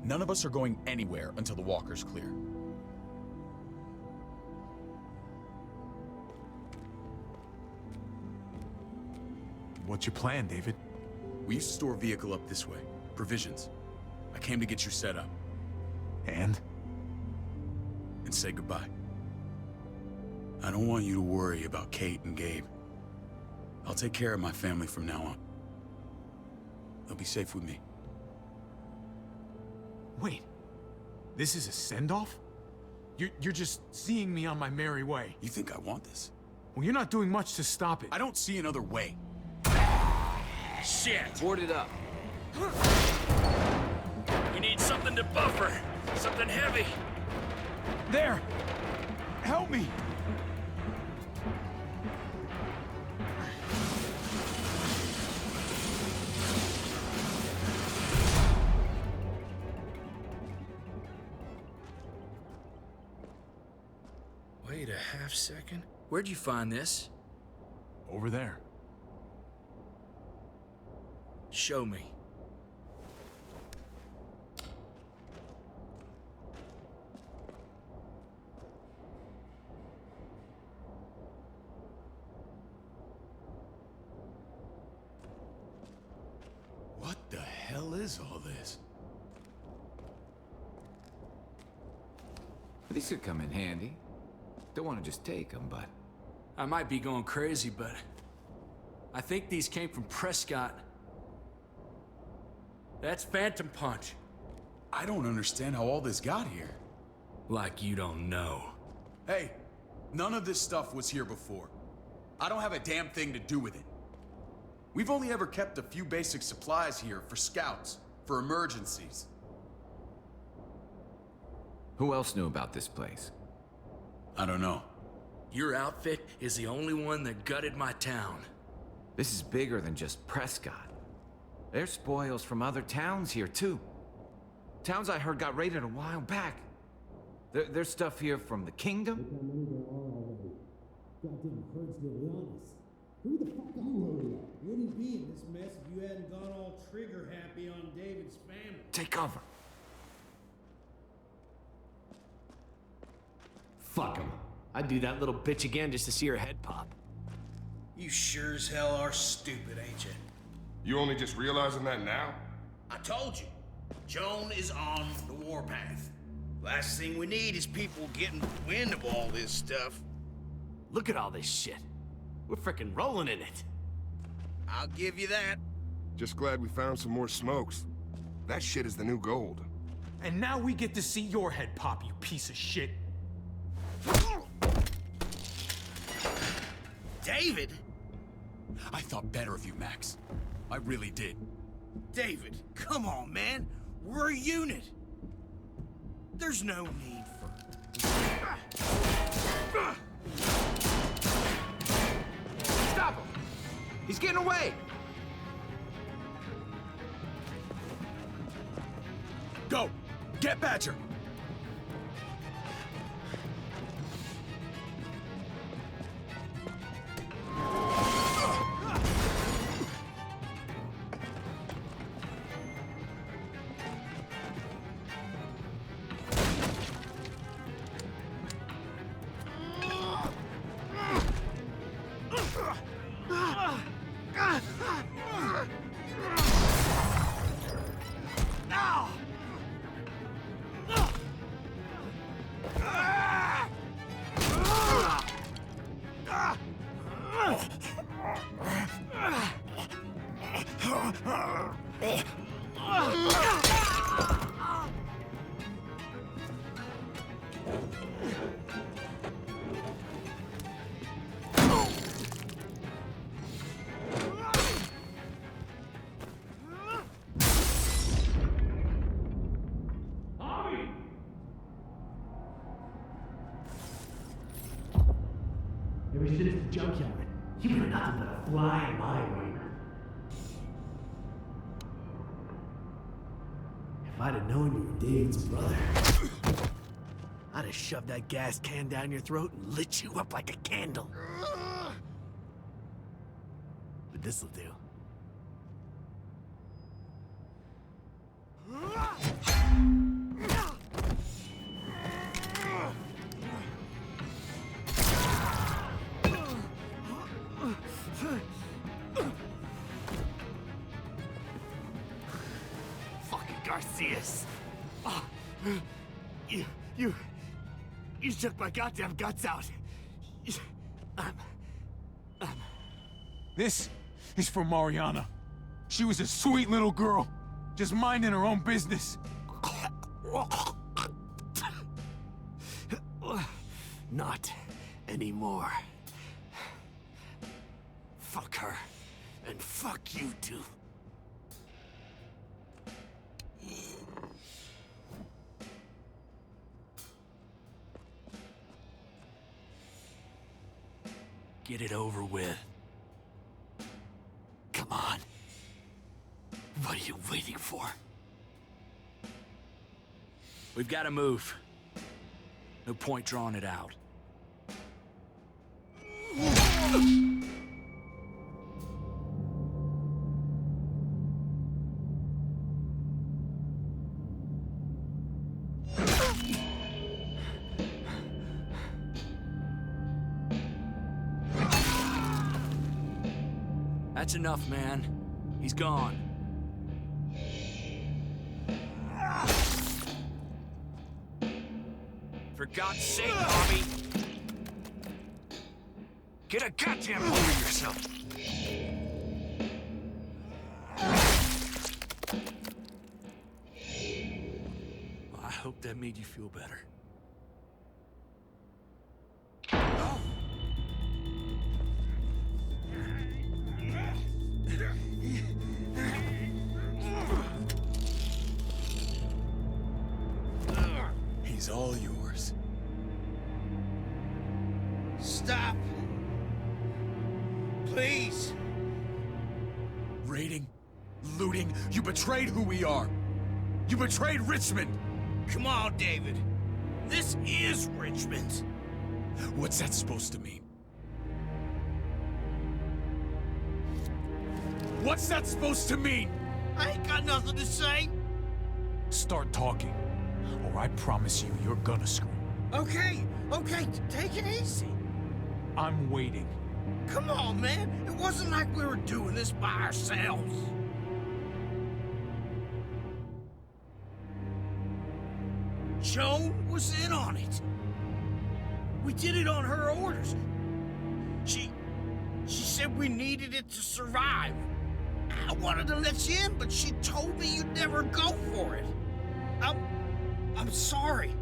None of us are going anywhere until the walker's clear. What's your plan, David? We used to store a vehicle up this way. Provisions. I came to get you set up. And say goodbye. I don't want you to worry about Kate and Gabe. I'll take care of my family from now on. They'll be safe with me. Wait. This is a send-off? You're just seeing me on my merry way. You think I want this? Well, you're not doing much to stop it. I don't see another way. Shit! Board it up. We need something to buffer. Something heavy. There! Help me! Wait a half second. Where'd you find this? Over there. Show me. What the hell is all this? These could come in handy. Don't want to just take them, but... I might be going crazy, but... I think these came from Prescott. That's Phantom Punch. I don't understand how all this got here. Like you don't know. Hey, none of this stuff was here before. I don't have a damn thing to do with it. We've only ever kept a few basic supplies here for scouts, for emergencies. Who else knew about this place? I don't know. Your outfit is the only one that gutted my town. This is bigger than just Prescott. There's spoils from other towns here, too. Towns I heard got raided a while back. There's stuff here from the kingdom. Goddamn herds nearly on us. Who the fuck are you? Wouldn't be in this mess if you hadn't gone all trigger happy on David's family. Take cover. Fuck him. I'd do that little bitch again just to see her head pop. You sure as hell are stupid, ain't you? You only just realizing that now? I told you. Joan is on the warpath. Last thing we need is people getting wind of all this stuff. Look at all this shit. We're frickin' rolling in it. I'll give you that. Just glad we found some more smokes. That shit is the new gold. And now we get to see your head pop, you piece of shit. David? I thought better of you, Max. I really did. David, come on, man. We're a unit. There's no need for... Stop him! He's getting away! Go! Get Badger! Ever since the junkyard, you've been nothing but a fly in my wing. If I'd have known you were David's brother, I'd have shoved that gas can down your throat and lit you up like a candle. But this'll do. Fucking Garcias. Oh, you took my goddamn guts out. This is for Mariana. She was a sweet little girl, just minding her own business. Not anymore. Fuck her, and fuck you too. Get it over with. Come on. What are you waiting for? We've got to move. No point drawing it out. That's enough, man. He's gone. For God's sake, Bobby! Get a goddamn hold of yourself! Well, I hope that made you feel better. He's all yours. Stop. Please. Raiding, looting, you betrayed who we are. You betrayed Richmond. Come on, David. This is Richmond. What's that supposed to mean? What's that supposed to mean? I ain't got nothing to say. Start talking, or I promise you, you're gonna scream. Okay, take it easy. I'm waiting. Come on, man. It wasn't like we were doing this by ourselves. Joan was in on it. We did it on her orders. She said we needed it to survive. I wanted to let you in, but she told me you'd never go for it. I'm sorry.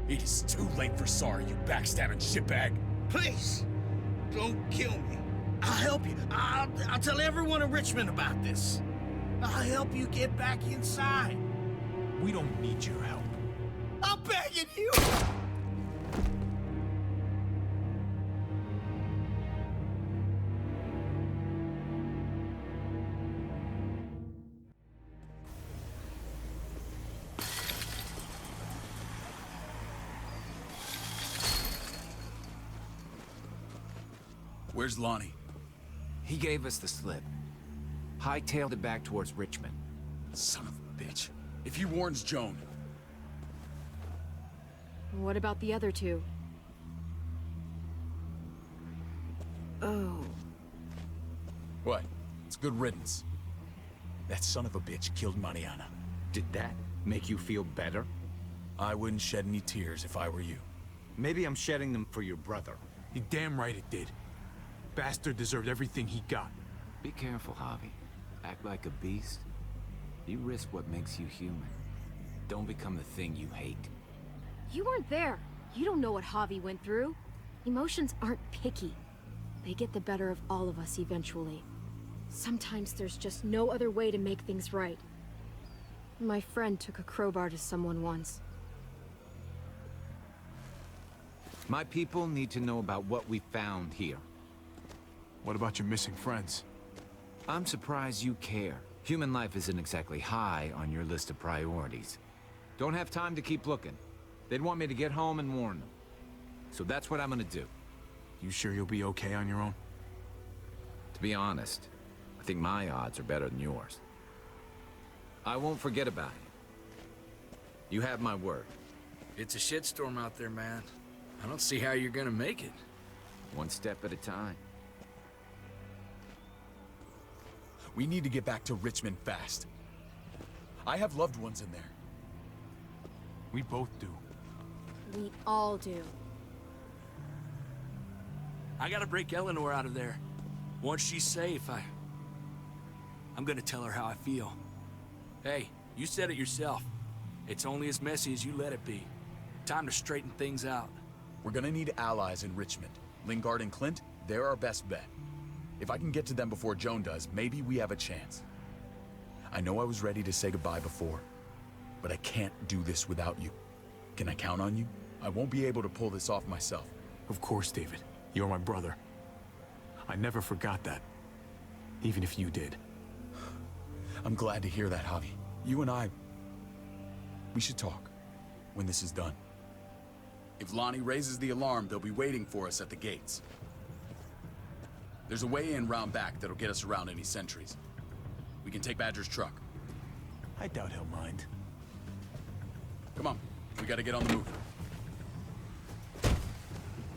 It is too late for sorry, you backstabbing shitbag. Please, Don't kill me. I'll help you. I'll tell everyone in Richmond about this. I'll help you get back inside. We don't need your help. I'm begging you! Where's Lonnie? He gave us the slip. Hightailed it back towards Richmond. Son of a bitch. If he warns Joan... What about the other two? Oh. What? It's good riddance. That son of a bitch killed Mariana. Did that make you feel better? I wouldn't shed any tears if I were you. Maybe I'm shedding them for your brother. You're damn right it did. Bastard deserved everything he got. Be careful, Javi. Act like a beast. You risk what makes you human. Don't become the thing you hate. You weren't there. You don't know what Javi went through. Emotions aren't picky. They get the better of all of us eventually. Sometimes there's just no other way to make things right. My friend took a crowbar to someone once. My people need to know about what we found here. What about your missing friends? I'm surprised you care. Human life isn't exactly high on your list of priorities. Don't have time to keep looking. They'd want me to get home and warn them. So that's what I'm gonna do. You sure you'll be okay on your own? To be honest, I think my odds are better than yours. I won't forget about you. You have my word. It's a shitstorm out there, man. I don't see how you're gonna make it. One step at a time. We need to get back to Richmond fast. I have loved ones in there. We both do. We all do. I gotta break Eleanor out of there. Once she's safe, I'm gonna tell her how I feel. Hey, you said it yourself. It's only as messy as you let it be. Time to straighten things out. We're gonna need allies in Richmond. Lingard and Clint, they're our best bet. If I can get to them before Joan does, maybe we have a chance. I know I was ready to say goodbye before, but I can't do this without you. Can I count on you? I won't be able to pull this off myself. Of course, David. You're my brother. I never forgot that. Even if you did. I'm glad to hear that, Javi. You and I... we should talk. When this is done. If Lonnie raises the alarm, they'll be waiting for us at the gates. There's a way in round back that'll get us around any sentries. We can take Badger's truck. I doubt he'll mind. Come on, we gotta get on the move.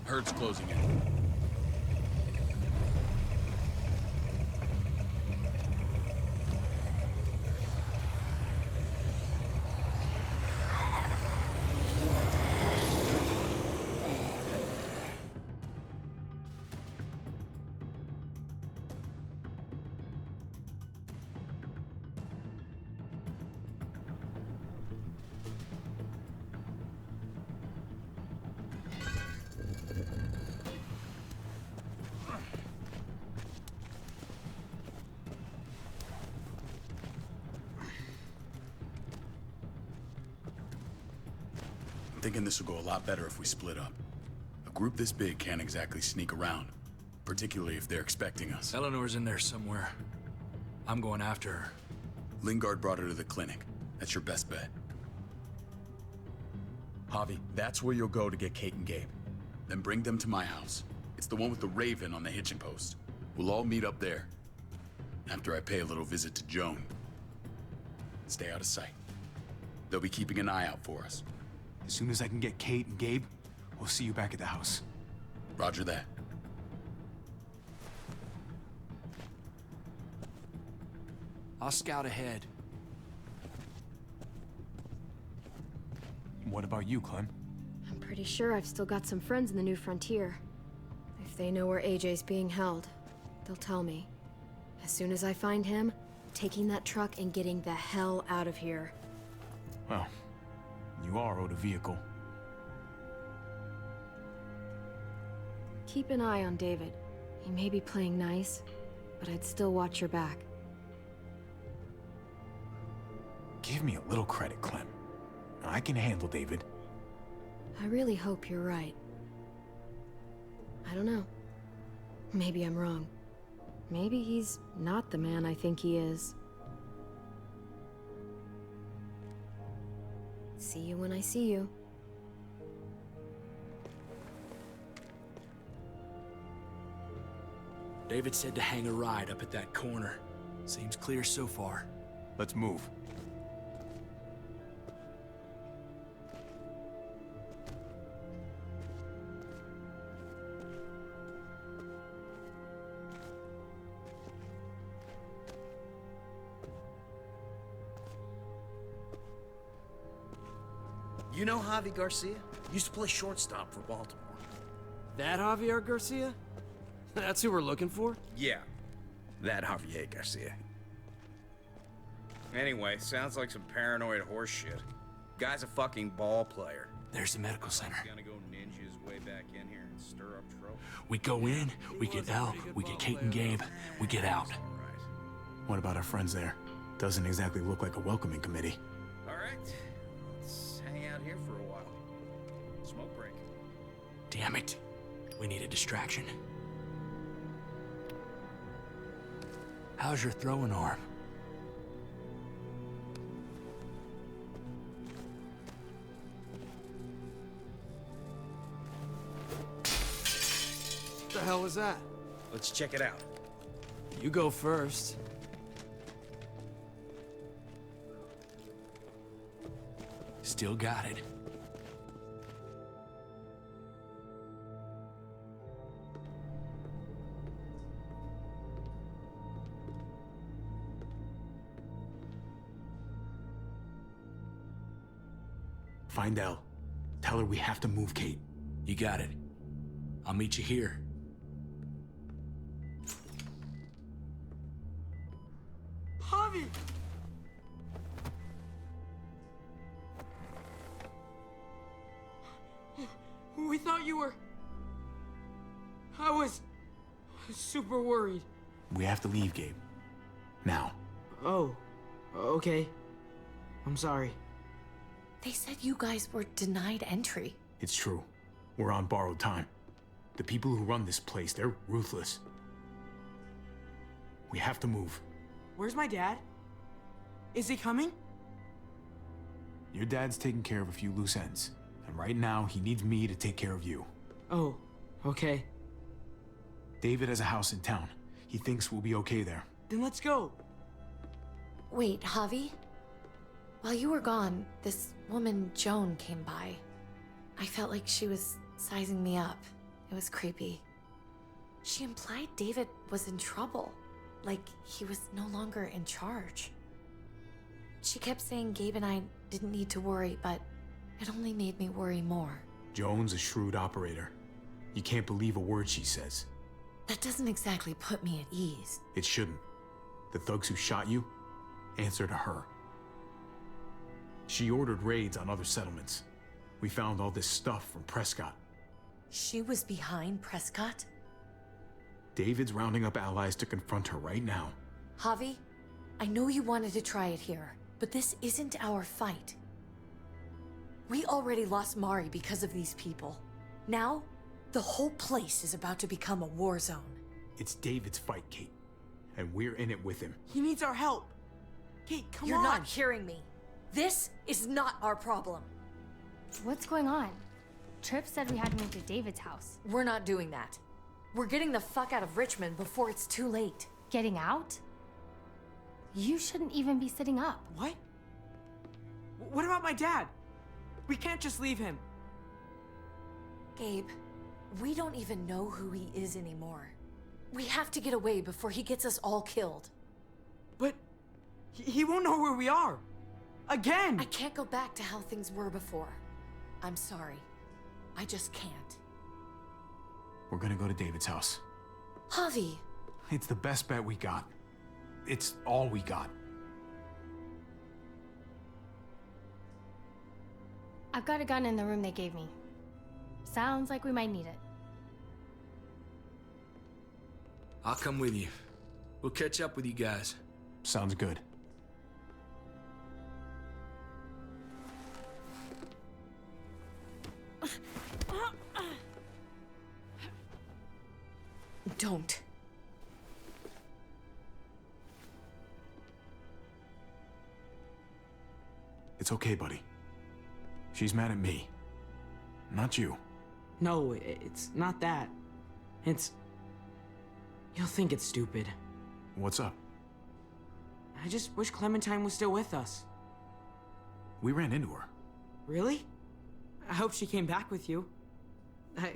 Herd's closing in. Thinking this will go a lot better if we split up. A group this big can't exactly sneak around, particularly if they're expecting us. Eleanor's in there somewhere. I'm going after her. Lingard brought her to the clinic. That's your best bet. Javi, that's where you'll go to get Kate and Gabe. Then bring them to my house. It's the one with the Raven on the hitching post. We'll all meet up there. After I pay a little visit to Joan. Stay out of sight. They'll be keeping an eye out for us. As soon as I can get Kate and Gabe, we'll see you back at the house. Roger that. I'll scout ahead. What about you, Clem? I'm pretty sure I've still got some friends in the New Frontier. If they know where AJ's being held, they'll tell me. As soon as I find him, taking that truck and getting the hell out of here. Well, you are owed a vehicle. Keep an eye on David. You may be playing nice, but I'd still watch your back. Give me a little credit, Clem. I can handle David. I really hope you're right. I don't know. Maybe I'm wrong. Maybe he's not the man I think he is. See you when I see you. David said to hang a ride up at that corner. Seems clear so far. Let's move. You know Javi Garcia? Used to play shortstop for Baltimore. That Javier Garcia? That's who we're looking for? Yeah, that Javier Garcia. Anyway, sounds like some paranoid horse shit. Guy's a fucking ball player. There's the medical center. He's gonna go ninja his way back in here and stir up trouble. We go in, we get Elle, we get Kate and Gabe, we get out. What about our friends there? Doesn't exactly look like a welcoming committee. All right, let's hang out here for a while. Smoke break. Damn it. We need a distraction. How's your throwing arm? What the hell was that? Let's check it out. You go first. Still got it. Find Elle. Tell her we have to move Kate. You got it. I'll meet you here. Javi! We thought you were... I was super worried. We have to leave, Gabe. Now. Oh, okay. I'm sorry. They said you guys were denied entry. It's true. We're on borrowed time. The people who run this place, they're ruthless. We have to move. Where's my dad? Is he coming? Your dad's taking care of a few loose ends. And right now, he needs me to take care of you. Oh, okay. David has a house in town. He thinks we'll be okay there. Then let's go. Wait, Javi? While you were gone, this woman, Joan, came by. I felt like she was sizing me up. It was creepy. She implied David was in trouble. Like he was no longer in charge. She kept saying Gabe and I didn't need to worry, but it only made me worry more. Joan's a shrewd operator. You can't believe a word she says. That doesn't exactly put me at ease. It shouldn't. The thugs who shot you answer to her. She ordered raids on other settlements. We found all this stuff from Prescott. She was behind Prescott? David's rounding up allies to confront her right now. Javi, I know you wanted to try it here, but this isn't our fight. We already lost Mari because of these people. Now, the whole place is about to become a war zone. It's David's fight, Kate. And we're in it with him. He needs our help. Kate, come on. You're not hearing me. This is not our problem. What's going on? Tripp said we had to move to David's house. We're not doing that. We're getting the fuck out of Richmond before it's too late. Getting out? You shouldn't even be sitting up. What? What about my dad? We can't just leave him. Gabe, we don't even know who he is anymore. We have to get away before he gets us all killed. But he won't know where we are. Again! I can't go back to how things were before. I'm sorry. I just can't. We're gonna go to David's house. Javi! It's the best bet we got. It's all we got. I've got a gun in the room they gave me. Sounds like we might need it. I'll come with you. We'll catch up with you guys. Sounds good. Don't. It's okay, buddy. She's mad at me. Not you. No, it's not that. It's... You'll think it's stupid. What's up? I just wish Clementine was still with us. We ran into her. Really? I hope she came back with you. I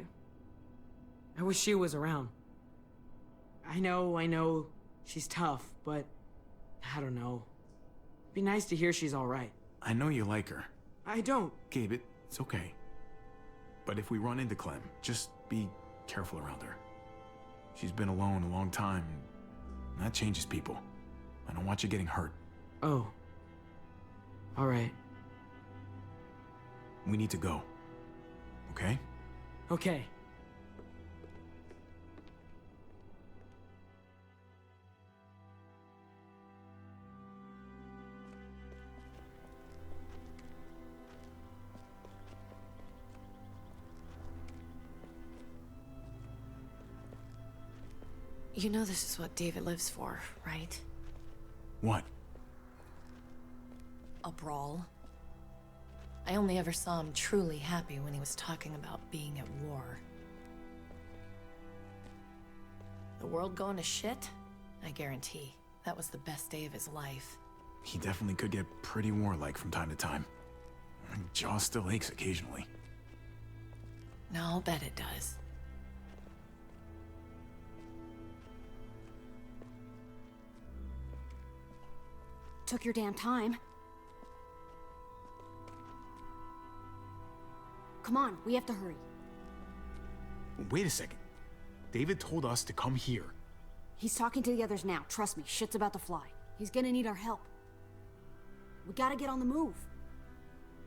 wish she was around. I know, she's tough, but I don't know. It'd be nice to hear she's alright. I know you like her. I don't. Gabe, it's okay. But if we run into Clem, just be careful around her. She's been alone a long time, and that changes people. I don't want you getting hurt. Oh. Alright. We need to go. Okay? Okay. You know this is what David lives for, right? What? A brawl. I only ever saw him truly happy when he was talking about being at war. The world going to shit? I guarantee. That was the best day of his life. He definitely could get pretty warlike from time to time. My jaw still aches occasionally. No, I'll bet it does. Took your damn time. Come on, we have to hurry. Wait a second. David told us to come here. He's talking to the others now. Trust me, shit's about to fly. He's gonna need our help. We gotta get on the move.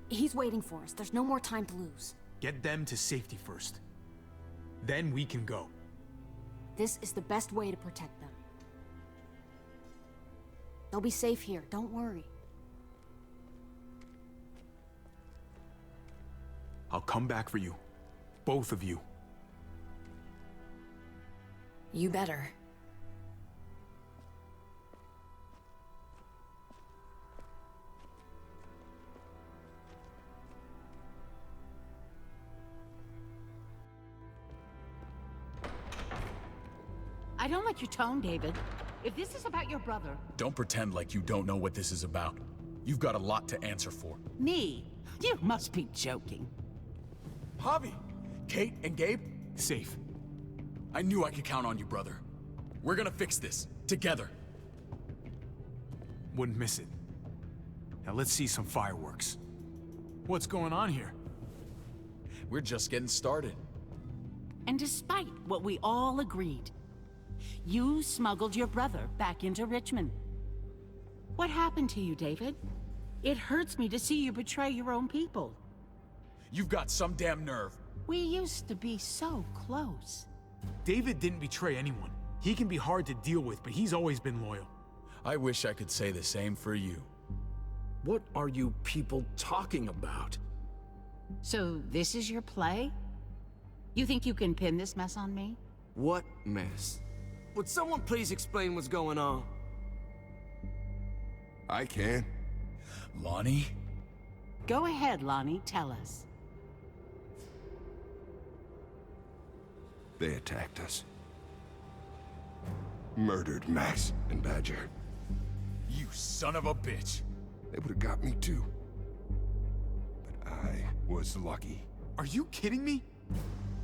He's waiting for us. There's no more time to lose. Get them to safety first. Then we can go. This is the best way to protect them. They'll be safe here, don't worry. I'll come back for you. Both of you. You better. I don't like your tone, David. If this is about your brother... Don't pretend like you don't know what this is about. You've got a lot to answer for. Me? You must be joking. Javi! Kate and Gabe? Safe. I knew I could count on you, brother. We're gonna fix this. Together. Wouldn't miss it. Now let's see some fireworks. What's going on here? We're just getting started. And despite what we all agreed, you smuggled your brother back into Richmond. What happened to you, David? It hurts me to see you betray your own people. You've got some damn nerve. We used to be so close. David didn't betray anyone. He can be hard to deal with, but he's always been loyal. I wish I could say the same for you. What are you people talking about? So this is your play? You think you can pin this mess on me? What mess? Would someone please explain what's going on? I can. Lonnie? Go ahead, Lonnie, tell us. They attacked us. Murdered Max and Badger. You son of a bitch! They would have got me too. But I was lucky. Are you kidding me?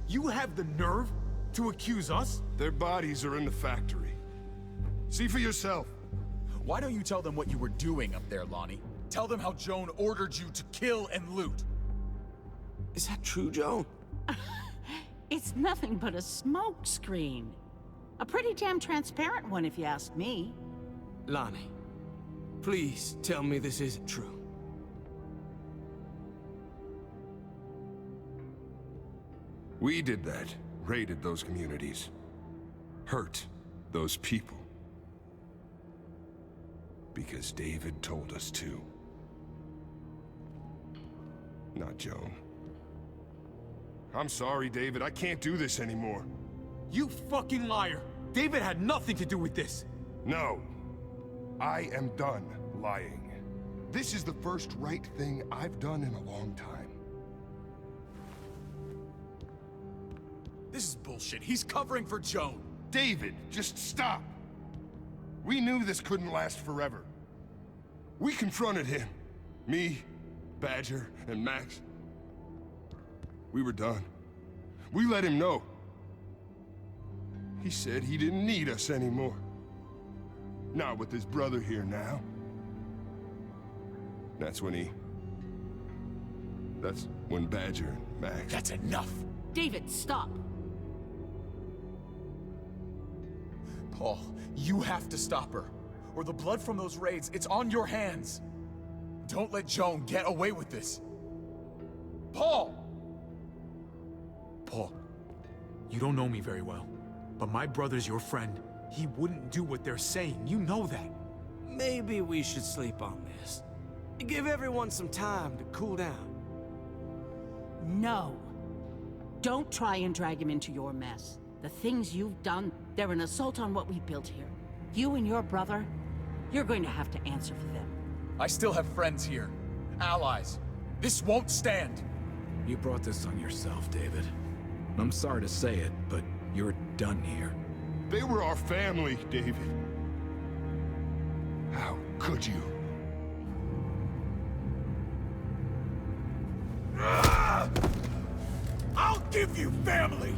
You have the nerve to accuse us? Their bodies are in the factory. See for yourself. Why don't you tell them what you were doing up there, Lonnie? Tell them how Joan ordered you to kill and loot. Is that true, Joan? It's nothing but a smoke screen. A pretty damn transparent one, if you ask me. Lonnie, please tell me this isn't true. We did that. Raided those communities. Hurt those people. Because David told us to. Not Joan. I'm sorry, David. I can't do this anymore. You fucking liar! David had nothing to do with this! No. I am done lying. This is the first right thing I've done in a long time. This is bullshit. He's covering for Joan. David, just stop! We knew this couldn't last forever. We confronted him. Me, Badger, and Max. We were done. We let him know. He said he didn't need us anymore. Not with his brother here now. That's when Badger and Max... That's enough! David, stop! Paul, you have to stop her. Or the blood from those raids, it's on your hands. Don't let Joan get away with this. Paul! Paul, you don't know me very well, but my brother's your friend. He wouldn't do what they're saying. You know that. Maybe we should sleep on this. Give everyone some time to cool down. No. Don't try and drag him into your mess. The things you've done, they're an assault on what we built here. You and your brother, you're going to have to answer for them. I still have friends here. Allies. This won't stand. You brought this on yourself, David. I'm sorry to say it, but you're done here. They were our family, David. How could you? I'll give you family!